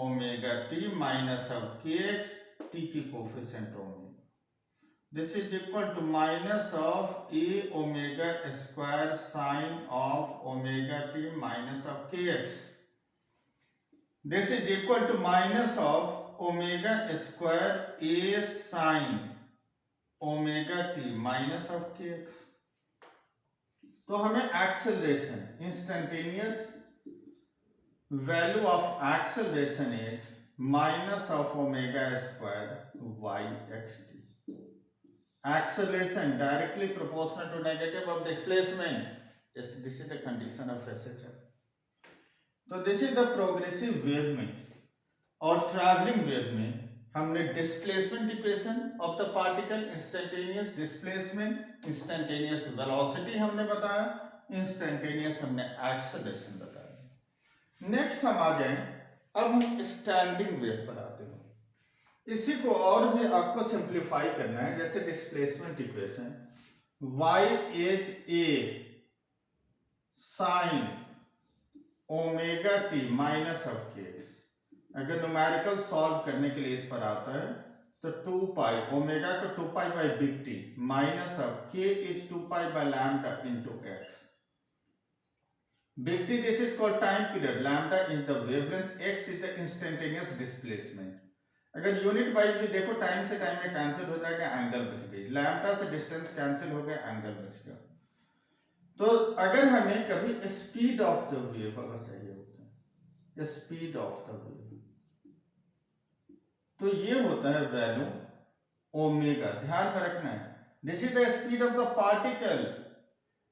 omega t minus of kx, t की coefficient omega. This is equal to minus of a omega square sin of omega t minus of kx. This is equal to minus of omega square a sin omega t minus of kx। तो हमें acceleration, instantaneous value of acceleration is minus of omega square y x t. Acceleration directly proportional to negative of displacement, this is the condition of SHF. तो this is the progressive wave में और travelling wave में हमने displacement equation of the particle, instantaneous displacement, instantaneous velocity हमने बताया, instantaneous हमने acceleration बताया। Next हम आ जाएं, अब हम स्टैंडिंग वेव पर आते हैं। इसी को और भी आपको सिंप्लीफाई करना है, जैसे displacement equation y is a sine omega t minus of k x. अगर न्यूमेरिकल सॉल्व करने के लिए इस पर आता है तो 2 पाई ओमेगा को 2 pi by big T minus of k is 2 pi by lambda into x. Big T, this is called time period, lambda in the wavelength, x is the instantaneous displacement. अगर यूनिट वाइज भी देखो, time से time में cancel हो जाएगा, angle बच गई, lambda से डिस्टेंस कैंसिल हो गया, एंगल बच गया। तो अगर हमें कभी स्पीड ऑफ द वेव अगर चाहिए होता है, स्पीड ऑफ द वेव, तो ये होता है वैल्यू ओमेगा, ध्यान में रखना है। This is the speed of the particle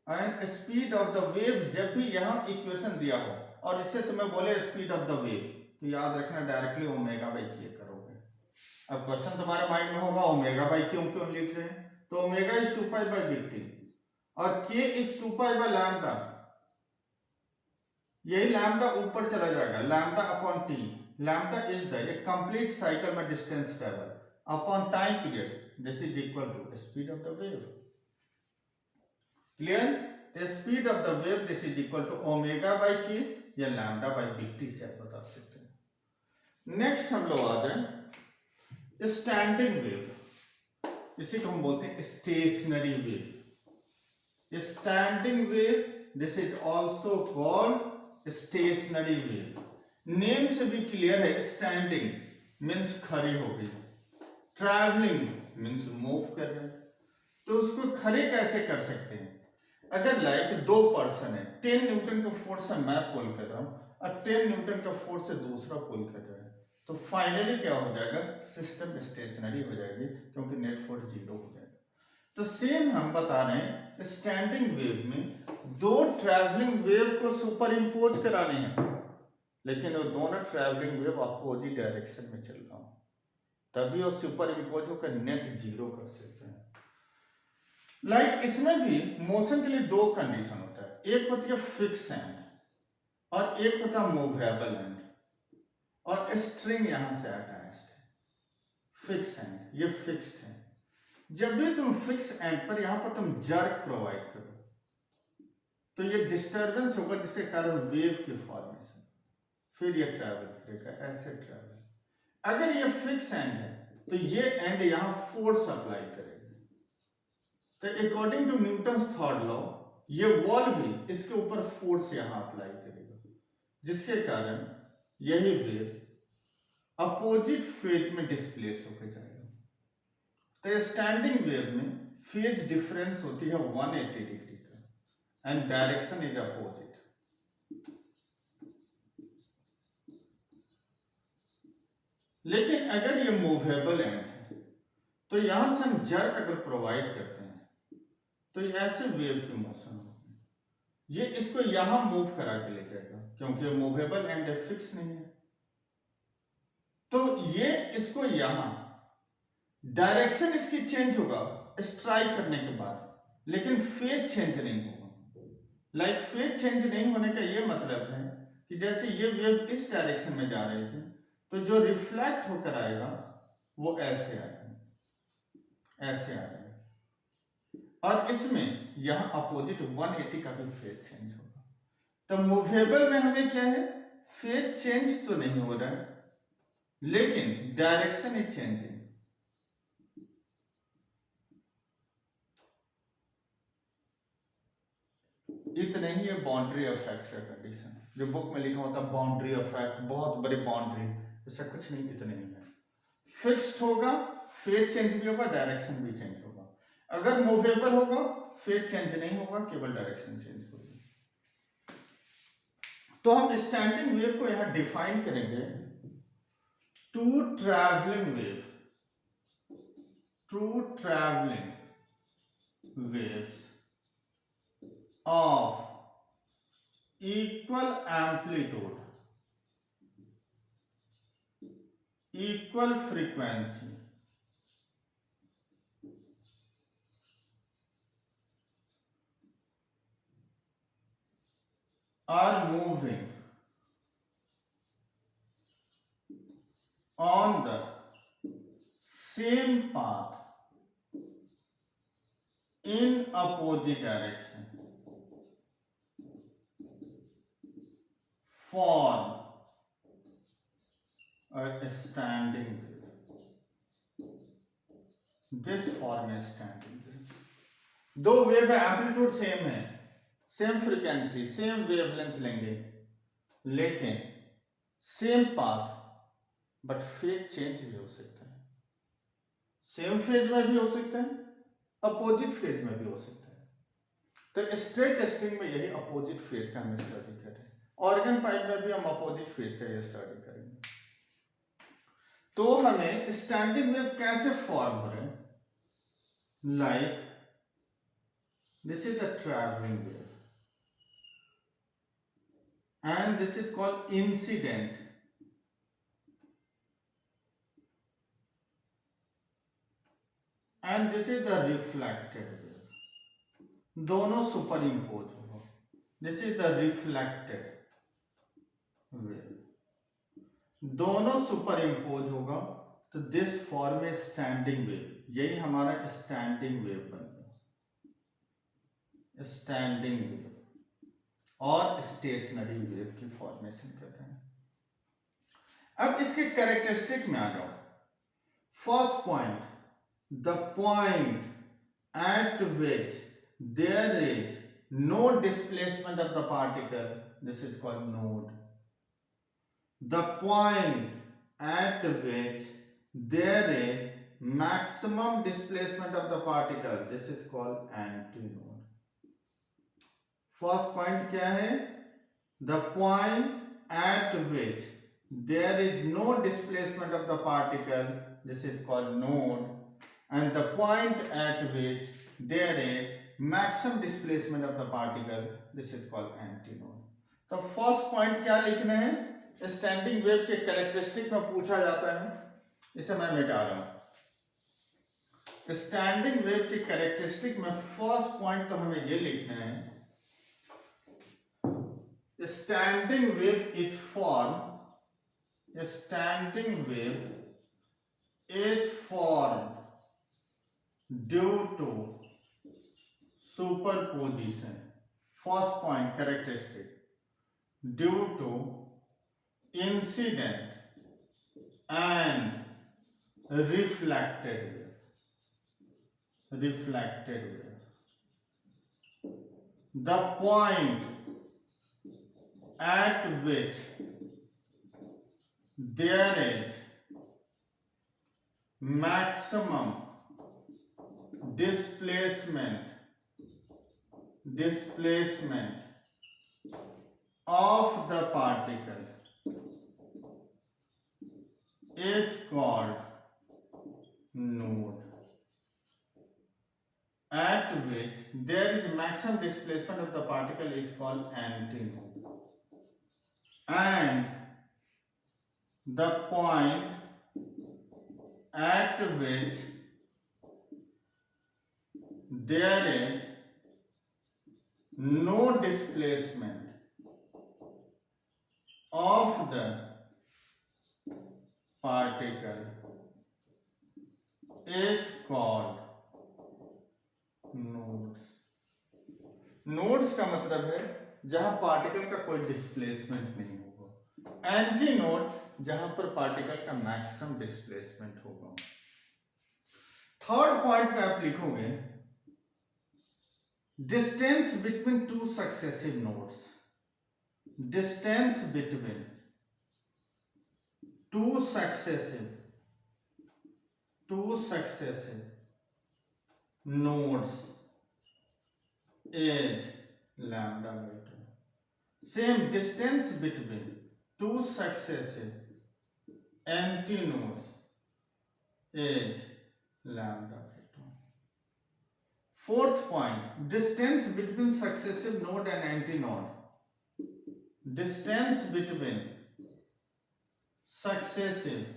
and speed of the wave. जब भी यहाँ इक्वेशन दिया हो और इससे तुम्हें बोले स्पीड ऑफ द वेव, तो याद रखना डायरेक्टली ओमेगा बाई के करोगे। अब क्वेश्चन तुम्हारे माइंड में होगा ओमेगा बाई क्यों क्यों लिख रहे हैं, तो omega is 2 pi by dt और k is 2 pi by lambda. यही लैम्डा ऊपर चला जाएगा, lambda upon t। Lambda is the complete cycle में distance travel upon time period, this is equal to speed of the wave. Clear? The speed of the wave this is equal to omega by k या lambda by dt से आप बता सकते हैं। Next हम लोग आ जाए स्टैंडिंग वेव, इसी को हम बोलते हैं stationary wave. Standing wave this is also called stationary wave. Name से भी क्लियर है, स्टैंडिंग मीन्स खड़ी हो गई, ट्रैवलिंग मीन्स मूव कर रहे हैं। तो उसको खड़े कैसे कर सकते हैं? अगर लाइक दो पर्सन है, 10 न्यूटन का फोर्स से मैं पुल कर रहा हूं और 10 न्यूटन का फोर्स से दूसरा पुल कर रहा है, तो फाइनली क्या हो जाएगा, सिस्टम स्टेशनरी हो जाएगी क्योंकि नेट फोर्स 0 हो जाएगा। तो सेम हम बता रहे हैं स्टैंडिंग वेव में दो ट्रैवलिंग वेव को सुपर इम्पोज कराने हैं, लेकिन वो दोनों ट्रैवलिंग वेव अपोजिट डायरेक्शन में चल रहा हूं, तभी वो सुपर इम्पोज होकर नेट 0 कर सकते हैं। लाइक इसमें भी मोशन के लिए दो कंडीशन होता है, एक होती है फिक्स एंड और एक होता है मूवेबल एंड, और स्ट्रिंग यहां से अटैच्ड है। फिक्स एंड ये फिक्स्ड है। जब भी तुम फिक्स एंड पर यहां पर तुम जर्क प्रोवाइड करो तो ये डिस्टरबेंस होगा जिसके कारण वेव की फॉर्मेशन, फिर ये ट्रैवल करेगा, ऐसे ट्रैवल। अगर ये फिक्स एंड है तो ये एंड यहां फोर्स अप्लाई करेगा। तो according to Newton's third law ये वॉल भी इसके ऊपर फोर्स यहां अप्लाई करेगा, जिसके कारण यही वेव अपोजिट फेज में डिस्प्लेस होकर जाएगा। तो स्टैंडिंग वेव में फेज डिफरेंस होती है 180 डिग्री का एंड डायरेक्शन इज अपोजिट। लेकिन अगर ये मूवेबल एंड है तो यहां से हम जर्क अगर प्रोवाइड करते हैं तो ऐसे वेव की मोशन होगी, ये इसको यहां मूव करा के ले जाएगा क्योंकि मूवेबल एंड फिक्स नहीं है। तो ये इसको यहां डायरेक्शन इसकी चेंज होगा स्ट्राइक करने के बाद, लेकिन फेज चेंज नहीं होगा। लाइक फेज चेंज नहीं होने का ये मतलब है कि जैसे ये वेव इस डायरेक्शन में जा रही थी तो जो रिफ्लेक्ट होकर आएगा वो ऐसे आएगा, ऐसे आएगा, और इसमें यहां अपोजिट 180 का भी फेज चेंज होगा। तो मूवेबल में हमें क्या है, फेज चेंज तो नहीं हो रहा है लेकिन डायरेक्शन इज चेंजिंग। इतना ही है बाउंड्री इफेक्ट का कंडीशन, जो बुक में लिखा होता है बाउंड्री इफेक्ट, बहुत बड़ी बाउंड्री, ऐसा कुछ नहीं, इतना ही है। फिक्स्ड होगा, फेज चेंज भी होगा, डायरेक्शन भी चेंज होगा। अगर मूवेबल होगा फेज चेंज नहीं होगा, केवल डायरेक्शन चेंज होगी। तो हम स्टैंडिंग वेव को यहां डिफाइन करेंगे, two travelling wave, two travelling waves of equal amplitude, equal frequency are moving on the same path in opposite direction form a standing wave. This form is standing wave. दो wave amplitude same है, same frequency, same wavelength लेंगे, लेकिन same path, but phase change भी हो सकता है। Same phase में भी हो सकता है, अपोजिट फेज में भी हो सकता है। तो स्ट्रेच स्ट्रिंग में यही अपोजिट फेज का हम स्टडी करें, ऑर्गन पाइप में भी हम अपोजिट फेज का ये स्टडी करेंगे। तो हमें स्टैंडिंग वेव कैसे फॉर्म हो रहे हैं? Like this is the travelling wave and this is called incident and this is the reflected wave. दोनों सुपर इम्पोज होगा। This is the reflected wave, दोनों सुपर इम्पोज होगा तो this form A standing wave. यही हमारा standing wave बन गया, standing wave. और स्टेशनरी वेव की फॉर्मेशन करते हैं। अब इसके कैरेक्टरिस्टिक में आ जाओ। First point, the point at which there is no displacement of the particle, this is called node. The point at which there is maximum displacement of the particle, this is called antinode. First point क्या है? The point at which there is no displacement of the particle, this is called node. And the point at which there is maximum displacement of the particle, this is called antinode. तो first point क्या लिखना है? Standing wave के characteristic में पूछा जाता है, इसे मैं मिटा रहा हूं। स्टैंडिंग वेव के कैरेक्टरिस्टिक में फर्स्ट पॉइंट तो हमें ये लिखना है, standing wave is form, standing wave is form due to superposition. First point characteristic, due to incident and reflected wave. Reflected wave. The point at which there is maximum displacement of the particle is called node. At which there is maximum displacement of the particle is called antinode. And the point at which there is no displacement of the particle is called nodes. Nodes का मतलब है जहां particle का कोई displacement नहीं होगा। Anti node जहां पर पार्टिकल का मैक्सिमम डिस्प्लेसमेंट होगा। थर्ड पॉइंट में आप लिखोगे distance between two successive nodes. Distance between two successive nodes is lambda by 2. Same distance between two successive antinodes is lambda by 2. Fourth point, distance between successive node and antinode. Distance between successive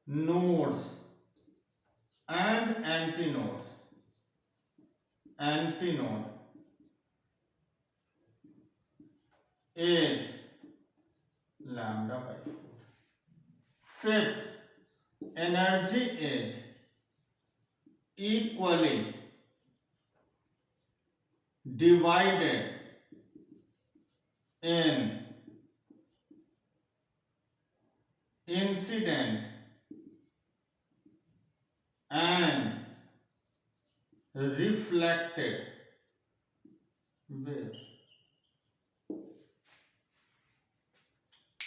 nodes and antinode is lambda by 4. Fifth, energy is equally divided in incident and reflected wave.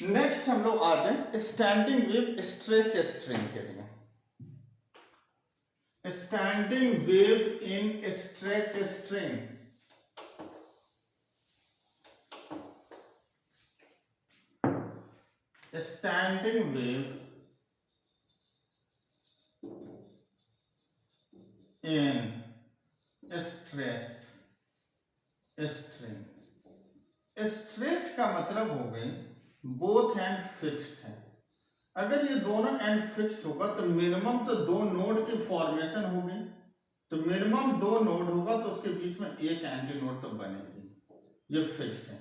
Next हम लोग आ जाए standing wave stretch string के लिए। Standing wave in stretch string, standing wave in stretched string। Stretch का मतलब हो गई both and fixed है। अगर ये दोनों एंड फिक्स्ड होगा तो मिनिमम तो दो नोड की फॉर्मेशन होगी, तो मिनिमम दो नोड होगा तो उसके बीच में एक एंटी नोड तो बनेगी, ये फिक्स है।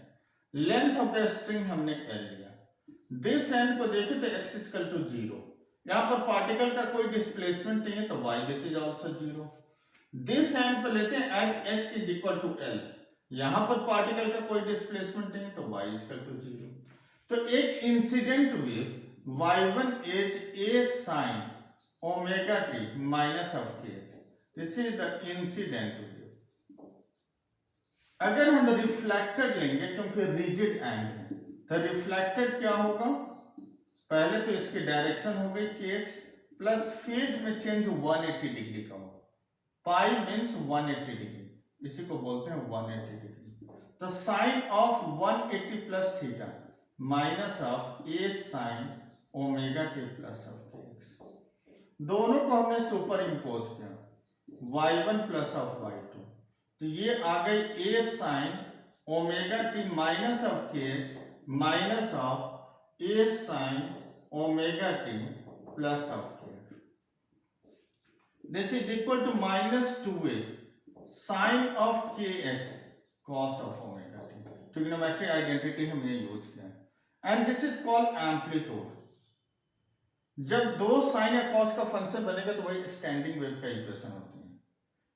लेंथ ऑफ द स्ट्रिंग हमने एल लिया। दिस एंड को देखें तो x इक्वल टू 0, यहाँ पर पार्टिकल का कोई डिस्प्लेसमेंट नहीं है तो y this is also 0। This end पे लेते हैं at x is equal to l, यहां पर पार्टिकल का कोई डिस्प्लेसमेंट नहीं तो y इक्वल टू 0। तो एक incident wave y1 is a sin omega t minus of kh, this is the incident wave। अगर हम रिफ्लेक्टेड लेंगे क्योंकि रिजिड एंड है तो रिफ्लेक्टेड क्या होगा, पहले तो इसकी डायरेक्शन हो गई kx प्लस फेज में चेंज 180 डिग्री का होगा, पाई मीन्स 180 डिग्री, इसी को बोलते हैं 180 डिग्री। तो sine of 180 plus theta minus of a sine omega T plus of kx, दोनों को हमने सुपर इम्पोज किया y1 प्लस ऑफ y2, तो ये आ गई a sine omega t minus of kx minus of a sine omega T plus of kx, this is equal to minus 2a sine of kx cos of omega t. Trigonometry identity हमने use किया है and this is called amplitude. जब दो sign या cos का function बनेगा तो वही स्टैंडिंग वेव का इक्वेशन होती है,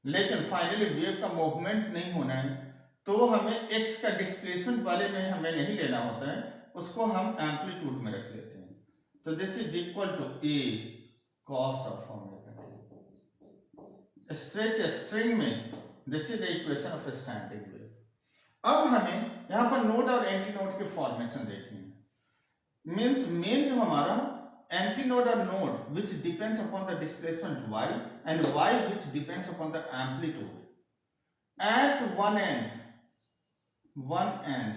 लेकिन फाइनली वेव का मूवमेंट नहीं होना है तो हमें x का डिस्प्लेसमेंट वाले में हमें नहीं लेना होता है, उसको हम एम्पलीट्यूड में रख लेते हैं। तो this is equal to a cos of omega t. Stretch string में this is the equation of standing wave. अब हमें यहाँ पर नोड और एंटी नोड की फॉर्मेशन देखनी है। मीन्स मेन जो हमारा antinode or node which depends upon the displacement y and y which depends upon the amplitude, at one end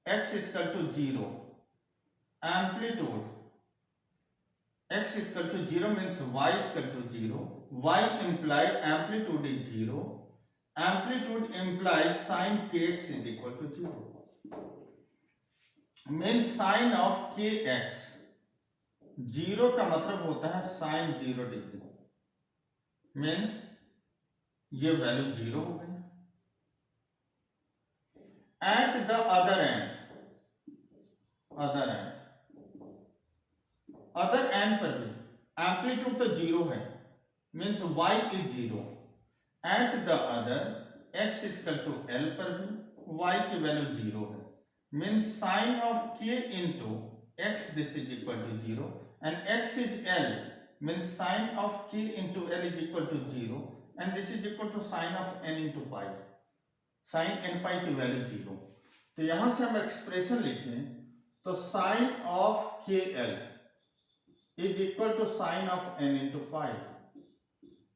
x is equal to 0, amplitude x is equal to 0 means y is equal to 0, y implied amplitude is 0, amplitude implies sin kx is equal to 0, means sin of kx, 0 का मतलब होता है sign 0 degree, means ये value 0 हो गई। Eight the other and पर भी amplitude तो 0 है, means y is 0। At the other x equal to l पर भी y की वैल्यू 0 है, means sine of k into x this is equal to 0 and x is l means sin of k into l is equal to 0 and this is equal to sin of n into pi, sin n pi की value 0। तो यहां से हम expression लिखें तो sin of kl is equal to sin of n into pi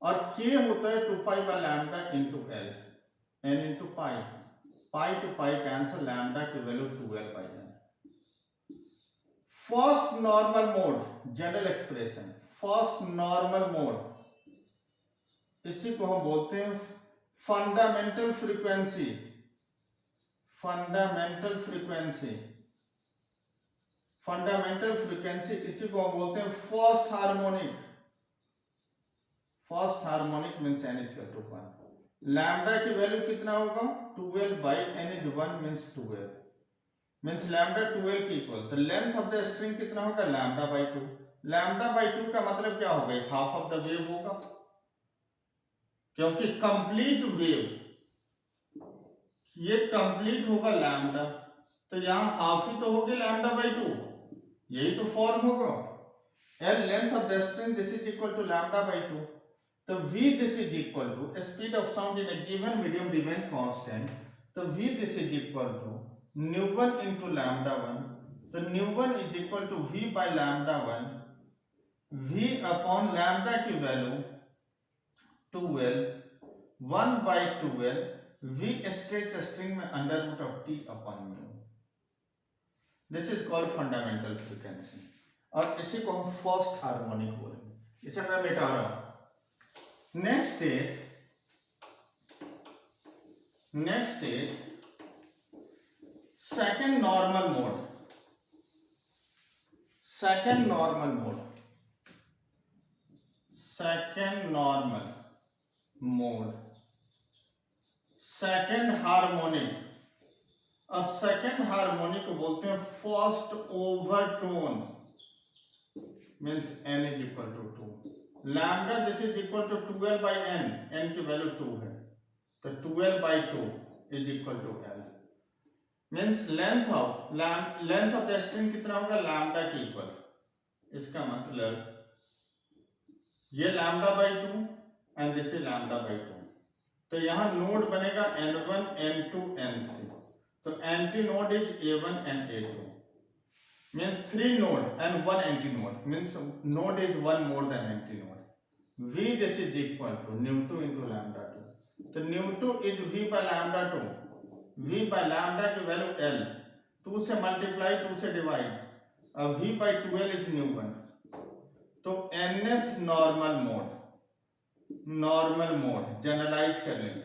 और k होता है 2 pi by lambda into l, n into pi, pi to pi cancel, lambda की value 2l by n। First normal mode general expression, first normal mode, इसी को हम बोलते हैं fundamental frequency. Fundamental frequency इसी को हम बोलते हैं first harmonic. First harmonic means n is equal to 1, lambda की वैल्यू कितना होगा 12 by n is 1 means 12, means lambda 12 की इक्वल। तो लेंथ ऑफ द स्ट्रिंग कितना होगा लैम्डा बाई 2, लैम्डा बाई 2 का मतलब क्या होगा हाफ ऑफ द वेव होगा, क्योंकि कंप्लीट वेव ये कंप्लीट होगा लैम्डा, तो यहां हाफ ही तो होगी लैम्डा बाई 2, यही तो फॉर्म होगा। L length of the string this is equal to lambda by 2, तो v this is equal to speed of sound in a given medium remain constant, तो v this is equal to nu1 into lambda 1, तो nu1 is equal to v by lambda 1, v upon lambda की value 12, 1 by 12, v stretch string में under root of t upon mu. This is called fundamental frequency, और इसी को हम first harmonic बोलेंगे। इसे मैं मिटा रहा हूं। Next stage second normal mode. Second normal mode, second harmonic. अब सेकंड हार्मोनिक को बोलते हैं first overtone, means n is equal to 2, lambda this is equal to 12 by n, n की वैल्यू 2 है, तो 12 by 2 is equal to l, means length of the string कितना होगा, lambda के इक्वल। इसका मतलब ये lambda by 2 and this is lambda by 2, तो यहां नोड बनेगा n1 n2 n3, तो anti node is a1 and a2, means 3 node and 1 anti node, means node is 1 more than anti node. V this is equal to nu2 into lambda 2, तो nu2 is v by lambda 2, v by lambda की value l, 2 से multiply 2 से divide, अब v by 2l is nu1, तो nth normal mode generalise कर लेंगे,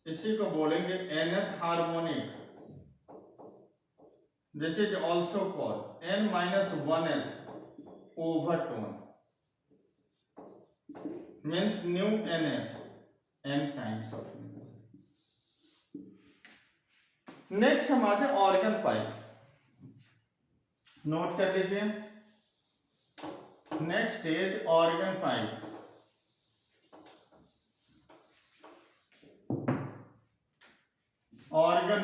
इसी को बोलेंगे nth harmonic. This is also called n minus 1th overtone, means new nth, n times of nu. Next हम आते हैं ऑर्गन पाइप, नोट कर लीजिए। Next stage organ pipe. Organ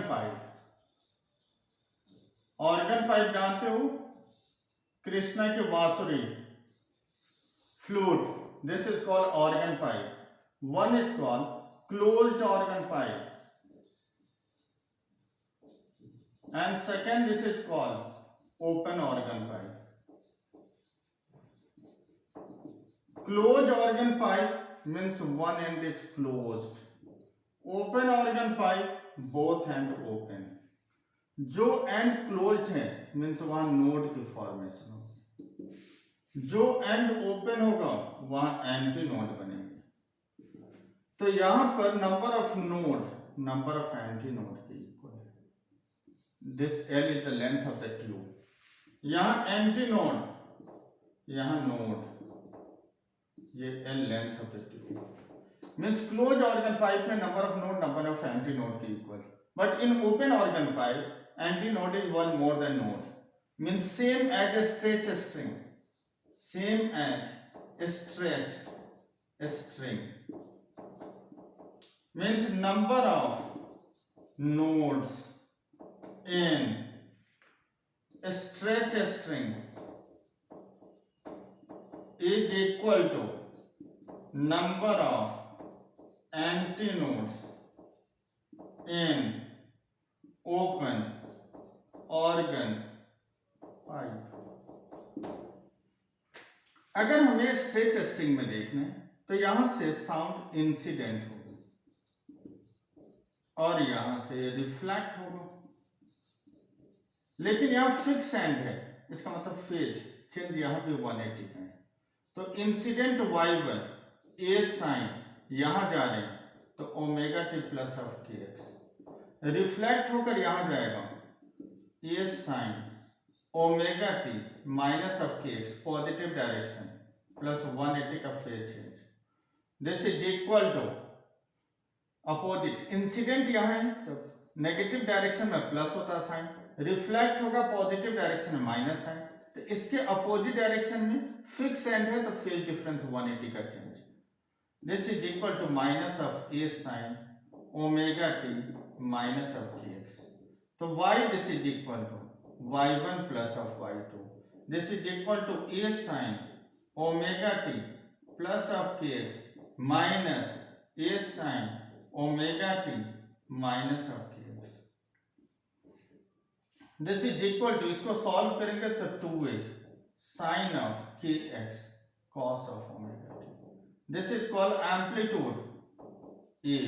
pipe जानते हो, कृष्णा की बांसुरी, flute, this is called organ pipe. One is called closed organ pipe and second this is called open organ pipe. Closed organ pipe means one end is closed, open organ pipe both end open. जो and closed है means वहां node की formation होगी, जो and open होगा वहां anti node बनेंगे। तो यहां पर नंबर ऑफ एंटी नोड की इक्वल है, this L is the length of the tube। यहां एंटी नोड, यहां नोड, ये L length of the tube, means close organ pipe में नंबर ऑफ एंटी नोड की equal, but in open organ pipe anti node is one more than node, means same as a stretch string, means number of nodes in a stretch string is equal to number of antinodes in open organ pipe। अगर हमें stretch string में देखना है तो यहां से sound incident होगा और यहां से रिफ्लेक्ट होगा, लेकिन यहां फिक्स एंड है, इसका मतलब फेज चेंज यहां भी 180 का है, तो इंसिडेंट y1 ए साइन यहां जा रहे हैं तो omega T plus of k x, reflect होकर यहां जाएगा a sine omega t minus of k x positive direction plus 180 का phase change, this is equal to opposite, incident यहां है तो नेगेटिव डायरेक्शन में प्लस होता साइन, रिफ्लेक्ट होगा पॉजिटिव डायरेक्शन में माइनस साइन, तो इसके अपोजिट डायरेक्शन में फिक्स एंड है तो फेज डिफरेंस 180 का change, this is equal to minus of a sine omega t minus of k x, तो y this is equal to y1 plus of y2, this is equal to A sine omega T plus of k x minus a sine omega t minus of k x, this is equal to, इसको solve करेंगे तो 2a sine of k x cos of omega t, this is called amplitude a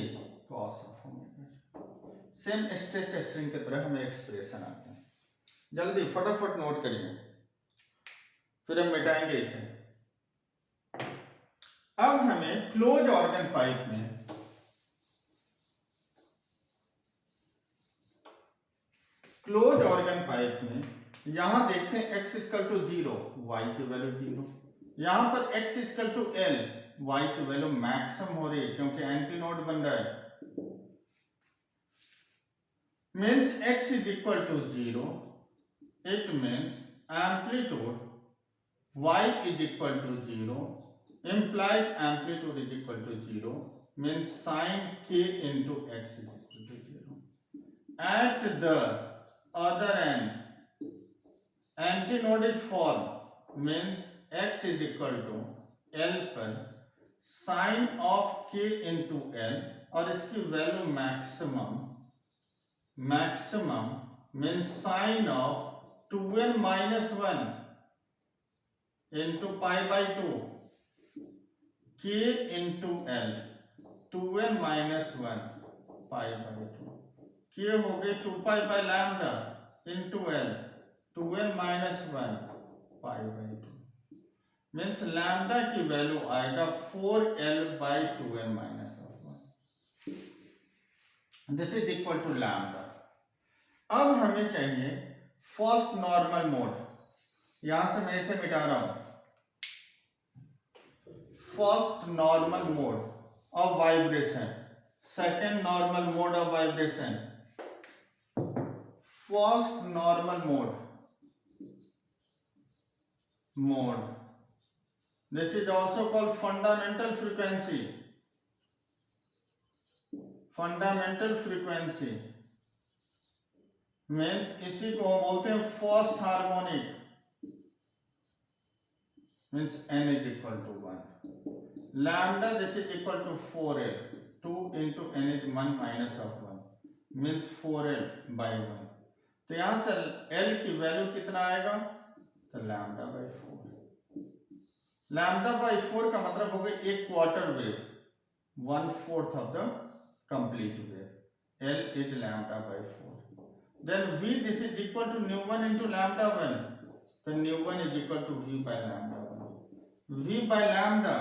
cos of omega t. Same stretch string की तरह हमें expression आते हैं, जल्दी फटाफट नोट करिए, फिर हम मिटाएंगे इसे। अब हमें क्लोज ऑर्गन पाइप में यहां देखते हैं x इक्वल टू 0, y की वैल्यू 0। यहां पर x equal to l, y की वैल्यू मैक्सिमम हो रही है क्योंकि एंटी नोड बन रहा है। Means x is equal to 0, it means amplitude y is equal to 0 implies amplitude is equal to 0, means sin k into x is equal to 0. At the other end, antinodic form means x is equal to l पर sin of k into l, और इसकी value maximum means sin of 2n minus 1 into pi by 2 k into l, 2n minus 1 pi by 2, k हो गए 2 pi by lambda into l, 2n minus 1 pi by 2, means lambda की value आएगा 4l by 2n minus of 1, this is equal to lambda. अब हमें चाहिए first normal mode, यहां से मैं इसे मिटा रहा हूं। First normal mode of vibration, second normal mode of vibration, first normal mode, this is also called fundamental frequency. Fundamental frequency means इसी को हम बोलते हैं first harmonic, means n is equal to 1, lambda this is equal to 4l, 2 into n is 1 minus of 1, means 4l by 1। तो यहां से l की value कितना आएगा, तो लैम्डा बाई 4। लैम्डा बाई 4 का मतलब हो गया एक quarter wave, 1/4 of the complete wave. l is lambda by 4। Then v this is equal to ν1 into lambda 1, तो ν1 is equal to v by lambda 1। v by lambda,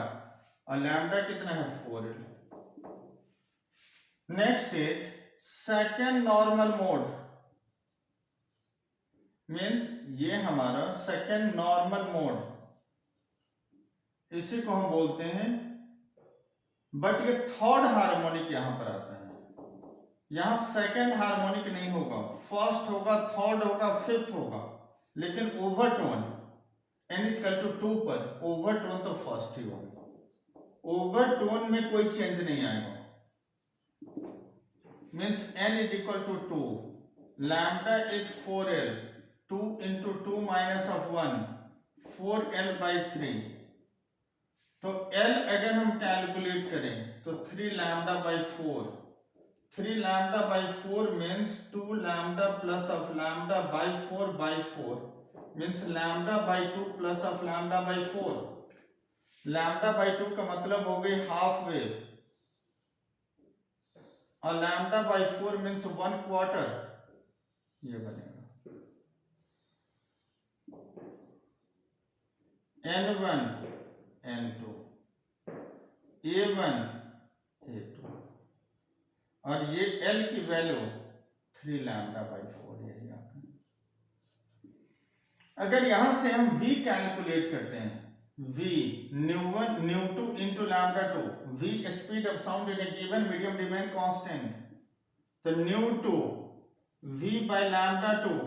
और lambda कितना है 4l। Next is second normal mode, means ये हमारा second normal mode, इसी को हम बोलते हैं, बट ये थर्ड हार्मोनिक यहां पर आता है। यहां सेकेंड हार्मोनिक नहीं होगा, फर्स्ट होगा, थर्ड होगा, फिफ्थ होगा, लेकिन ओवरटोन n इक्वल टू 2 पर ओवरटोन तो फर्स्ट ही होगा, ओवरटोन में कोई चेंज नहीं आएगा। Means n is equal to 2, lambda is 4l, 2 into 2 minus of 1, 4l by 3। तो l अगर हम कैलकुलेट करें तो 3 lambda by 4, 3 lambda by 4 means 2 lambda plus of lambda by 4 by 4, means lambda by 2 plus of lambda by 4। Lambda by 2 का मतलब हो गई half wave, और लैम्डा बाई 4 मीन्स 1/4, ये बनेगा n1 n2 a1 a2, और ये l की वैल्यू 3 लैम्डा बाई 4, यही आता है। अगर यहां से हम v कैलकुलेट करते हैं, v ν1 ν2 into lambda 2, v speed of sound in a given medium remain constant, तो ν2 v by lambda 2,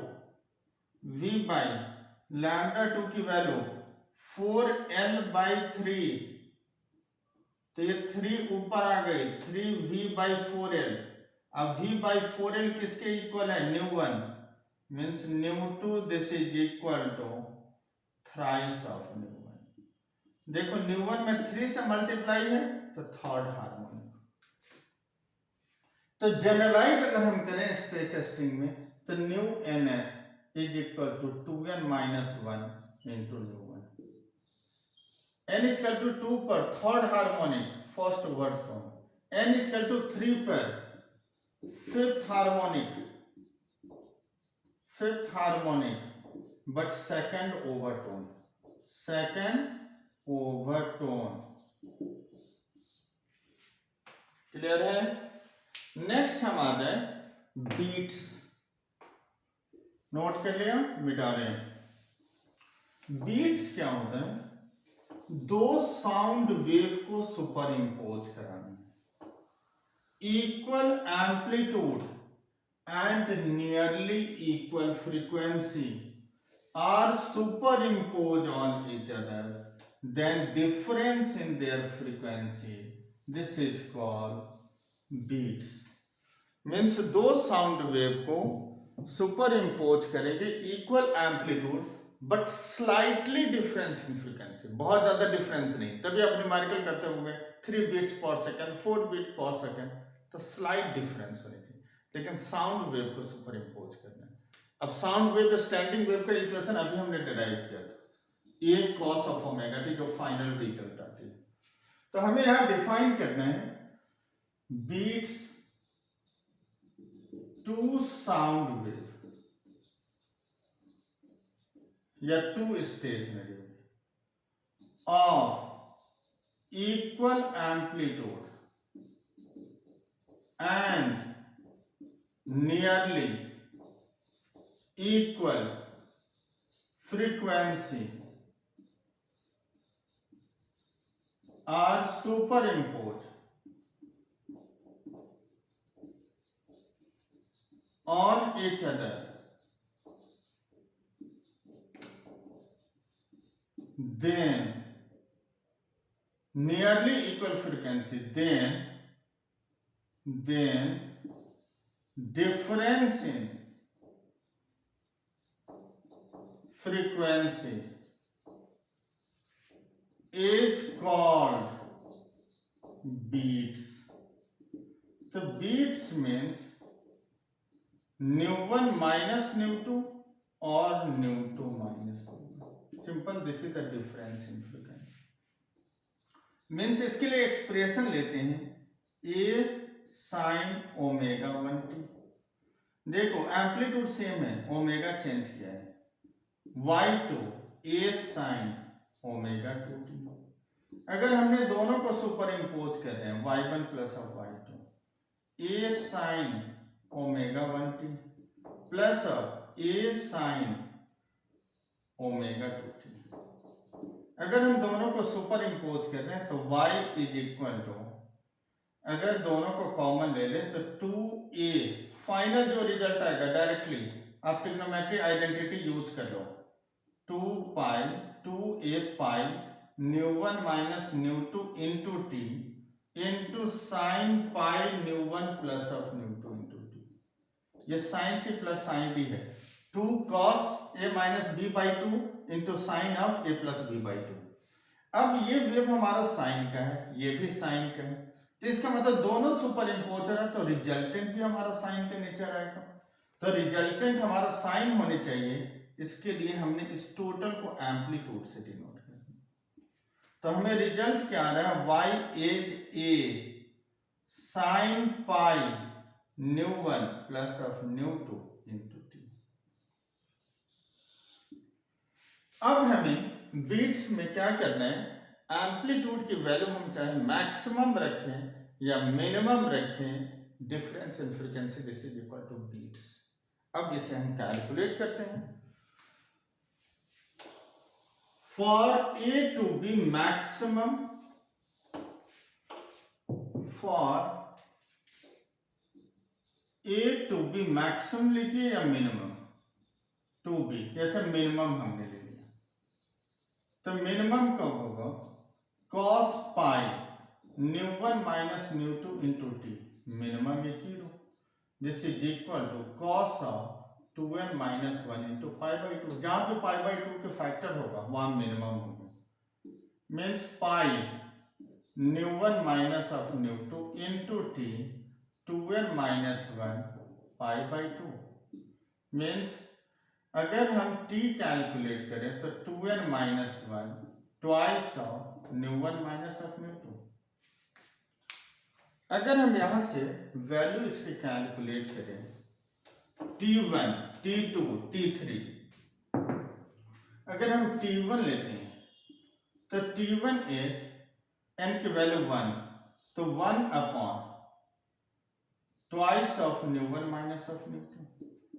v by lambda 2 की वैल्यू 4l by 3, तो ये 3 ऊपर आ गई, 3v by 4l। अब v by 4l किसके इक्वल है, ν1, means ν2 this is equal to thrice of ν1। देखो ν1 में 3 से मल्टीप्लाई है तो थर्ड हार्मोनिक। तो जनरलाइज अगर हम करें स्ट्रेच स्ट्रिंग में, तो ν_nth is equal to 2n minus 1 into ν1। n equal to 2 पर third harmonic first words form, n equal to 3 पर fifth harmonic fifth harmonic but second overtone, second overtone. Clear है? Next हम आ जाए beats. Note कर लिया, मिटा रहे हैं। बीट्स क्या होता है? दो साउंड वेव को सुपर इंपोज कराना, equal amplitude and nearly equal frequency are superimposed on each other, then difference in their frequency, this is called beats। Means दो साउंड वेव को सुपर इम्पोज करेंगे, equal amplitude but slightly difference in frequency, बहुत ज्यादा difference नहीं, तभी आप numerical करते हुए 3 बीट्स पर सेकेंड 4 बीट पर सेकेंड, तो स्लाइट डिफरेंस होनी चाहिए, लेकिन साउंड वेव को सुपर इम्पोज करना है। अब साउंड वेव स्टैंडिंग वेव का इक्वेशन अभी हमने डिराइव किया था, a cos of omega t, जो फाइनल रिजल्ट आती है। तो हमें यहां डिफाइन करना है बीट्स टू साउंड वेव या two stationary wave of equal amplitude and nearly equal frequency are superimposed on each other, then nearly equal frequency, then difference in frequency is called beats। तो beats means nu1 minus nu2 or nu2 minus nu1, simple, this is the difference in frequency। Means इसके लिए expression लेते हैं a sine omega 1t। देखो amplitude same है, omega change किया है, y2 a sine omega 2t। अगर हमने दोनों को सुपर इम्पोज कर रहे हैं y1 plus of y2 a sine omega 1t plus of a sine omega 2t, अगर हम दोनों को सुपर इम्पोज कर रहे हैं तो y इज इक्वल टू, अगर दोनों को कॉमन ले लें तो 2a, फाइनल जो रिजल्ट आएगा डायरेक्टली आप ट्रिग्नोमेट्री आइडेंटिटी यूज कर लो, 2a pi nu1 minus nu2 into t into sine pi nu1 plus of nu2 into t. ये sine c plus sine d है, 2 cos a minus b by two into sine of a plus b by two. अब ये wave हमारा sign का है, ये भी sign का है, तो इसका मतलब दोनों सुपर इम्पोजर है, तो रिजल्टेंट भी हमारा साइन के नेचर आएगा। तो रिजल्टेंट हमारा साइन होने चाहिए, इसके लिए हमने इस टोटल को एम्पलीट्यूड से डिनोट कर दिया। तो हमें रिजल्ट क्या आ रहा है, y is a sign pi nu1 plus of nu2 into T. अब हमें बीट्स में क्या करना है, एम्पलीट्यूड की वैल्यू हम चाहे मैक्सिमम रखें या मिनिमम रखें, difference in frequency this is equal to beats. अब इसे हम कैलकुलेट करते हैं। For a to be maximum, for a to be maximum लिखिए या मिनिमम, टू बी जैसे मिनिमम हमने ले लिया, तो मिनिमम कब होगा, cos pi nu1 minus nu2 into t, minimum is 0, this is equal to cos of 2n minus 1 into pi by two, जहां पे पाई बाई टू के फैक्टर होगा वहां मिनिमम होगा, means pi nu1 minus of nu2 into T 2n minus 1 pi by to, means अगर हम t calculate करें तो 2n minus 1 twice of nu1 minus of nu2। अगर हम यहां से वैल्यू इसके कैलकुलेट करें T1, T2, T3। अगर हम T1 लेते हैं तो T1 इज n की वैल्यू 1, तो 1 upon twice of nu one minus of nu two.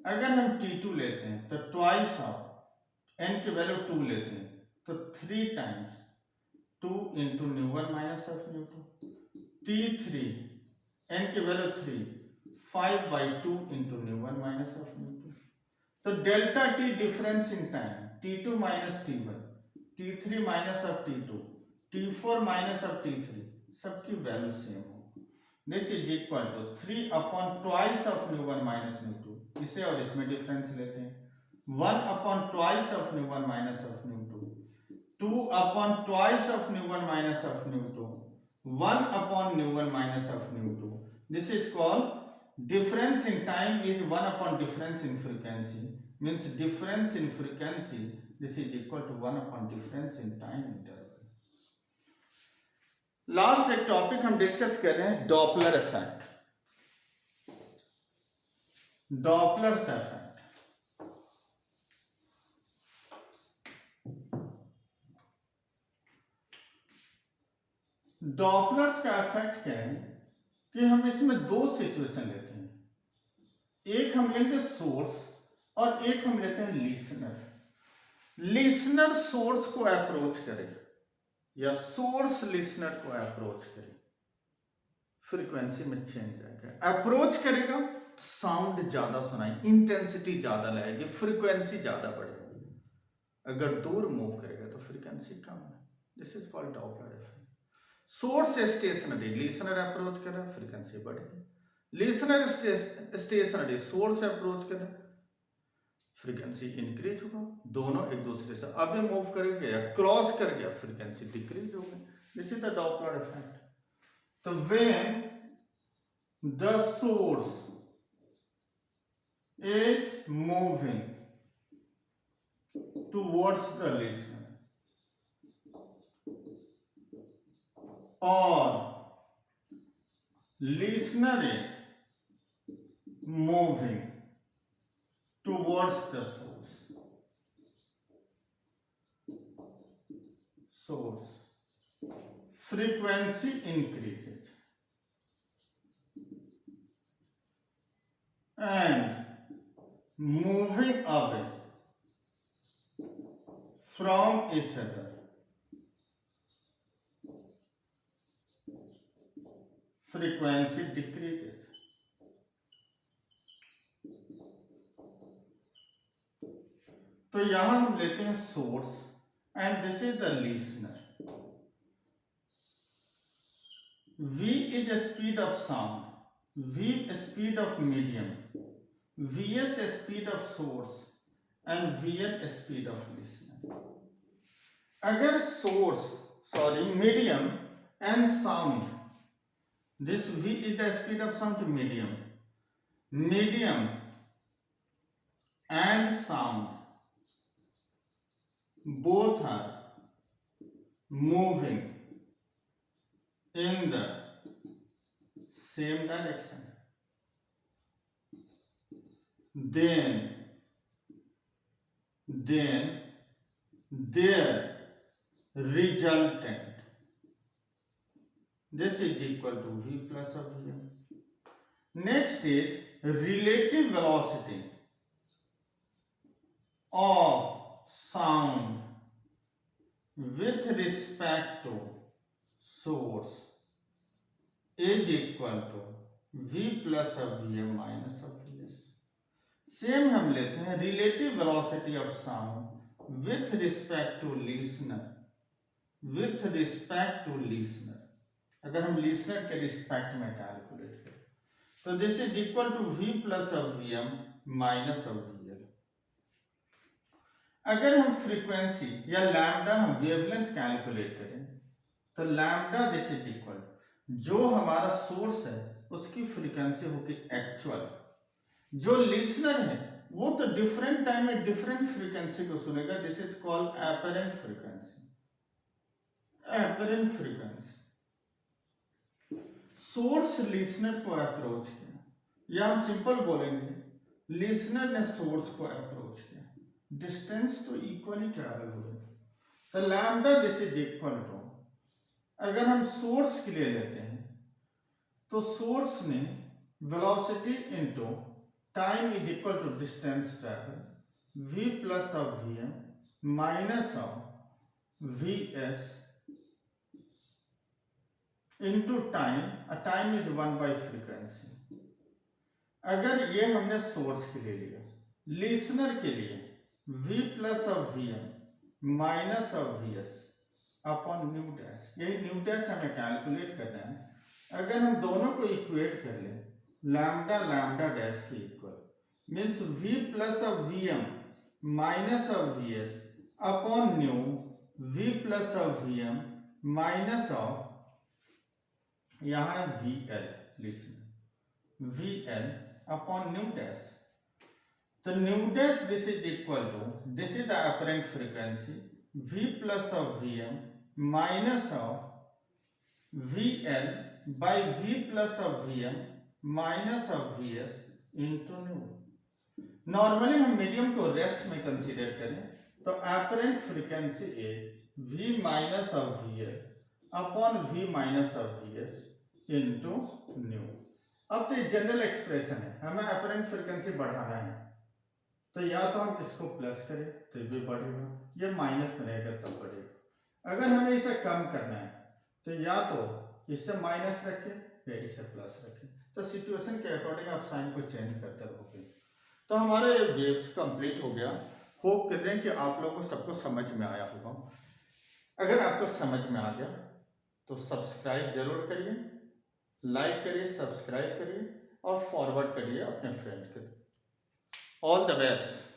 अगर हम T2 लेते हैं तो ट्वाइस ऑफ n की वैल्यू 2 लेते हैं तो 3 times 2 into nu one minus of nu two. T3 n की value 3, 5/2 into nu one minus of nu two. तो delta t difference in time T2 minus T1, T3 minus of T2, T4 minus of T3, सबकी वैल्यू same होगी। This is equal to 3 upon twice of nu one minus nu two. इसे और इसमें difference लेते हैं 1 upon twice of nu one minus of nu two, 2 upon twice of nu one minus of nu two, 1 upon nu one minus of nu two. This is called difference in time is 1 upon difference in frequency. Means difference in frequency. This is equal to 1 upon difference in time interval. Last एक topic हम discuss कर रहे हैं Doppler effect. Doppler's effect Doppler's का effect क्या है कि हम इसमें दो सिचुएशन लेते हैं, एक हम लेंगे सोर्स और एक हम लेते हैं लिसनर। लिसनर सोर्स को अप्रोच करे या सोर्स लिसनर को अप्रोच करे, फ्रीक्वेंसी में चेंज आएगा। अप्रोच करेगा तो साउंड ज्यादा सुनाई, इंटेंसिटी ज्यादा लाएगी, फ्रीक्वेंसी ज्यादा बढ़ेगी। अगर दूर मूव करेगा तो फ्रीक्वेंसी कम है। This is called Doppler effect. Source stationary, listener approach करे, फ्रीक्वेंसी बढ़ गई। लिसनर स्टेशनरी, सोर्स अप्रोच करे, फ्रीक्वेंसी इंक्रीज होगा। दोनों एक दूसरे से अभी मूव करेंगे या क्रॉस कर गया, फ्रीक्वेंसी डिक्रीज होगी। This is the Doppler effect. तो when the source is moving towards the listener or listener is moving towards the source, frequency increases and moving away from each other, frequency decreases. तो यहां हम लेते हैं source and this is the listener. V is the speed of sound, V speed of medium, Vs speed of source and Vn speed of listener. अगर medium and sound, this V is the speed of sound to medium and sound both are moving in the same direction, then their resultant, this is equal to V plus of Vm. Next is relative velocity of sound with respect to source is equal to V plus of Vm minus of Vs. Same हम लेते हैं relative velocity of sound with respect to listener, अगर हम listener के respect में calculate करें तो this is equal to V plus of Vm minus of Vl। अगर हम फ्रीक्वेंसी या लैम्डा हम वेवलेंथ कैलकुलेट करें तो लैम्डा दिस इज इक्वल, जो हमारा सोर्स है उसकी फ्रीक्वेंसी होगी एक्चुअल, जो लिसनर है वो तो डिफरेंट टाइम में डिफरेंट फ्रीक्वेंसी को सुनेगा। This is called apparent frequency. Source listener को अप्रोच किया, या हम सिंपल बोलेंगे लिसनर ने सोर्स को अप्रोच किया, डिस्टेंस तो इक्वली ट्रैवल हुए, तो lambda this is equal to, अगर हम सोर्स के लिए लेते हैं तो सोर्स ने velocity into time is equal to distance travel, v plus of vm minus of vs into time, time is 1 by frequency. अगर ये हमने सोर्स के लिए लिया, लिसनर के लिए v plus of vm minus of vs upon nu dash, यही nu dash हमें कैलकुलेट करना है। अगर हम दोनों को इक्वेट कर लें, लैम्डा लैम्डा डैश के equal means v plus of vm minus of vs upon nu v plus of vm minus of, यहाँ है vl, listen vl upon nu dash, तो nu dash this is equal to, this is the apparent frequency v plus of vm minus of vl by v plus of vm minus of vs into new. Normally हम medium को rest में consider करें तो apparent frequency is v minus of vl upon v minus of vs into new. अब तो ये general expression है, हमें अपरेंट फ्रीक्वेंसी बढ़ाना है, तो या तो हम इसको प्लस करें तो ये बढ़ेगा, ये माइनस में रहेगा तब बढ़ेगा। अगर हमें इसे कम करना है तो या तो इससे माइनस रखें या इससे प्लस रखें, तो सिचुएशन के अकॉर्डिंग आप साइन को चेंज करते रहोगे। तो हमारा ये वेव्स कंप्लीट हो गया। होप करते हैं कि आप लोगों को सबको समझ में आया होगा। अगर आपको समझ में आ गया तो सब्सक्राइब जरूर करिए, लाइक करिए, सब्सक्राइब करिए और फॉरवर्ड करिए अपने फ्रेंड के। All the best.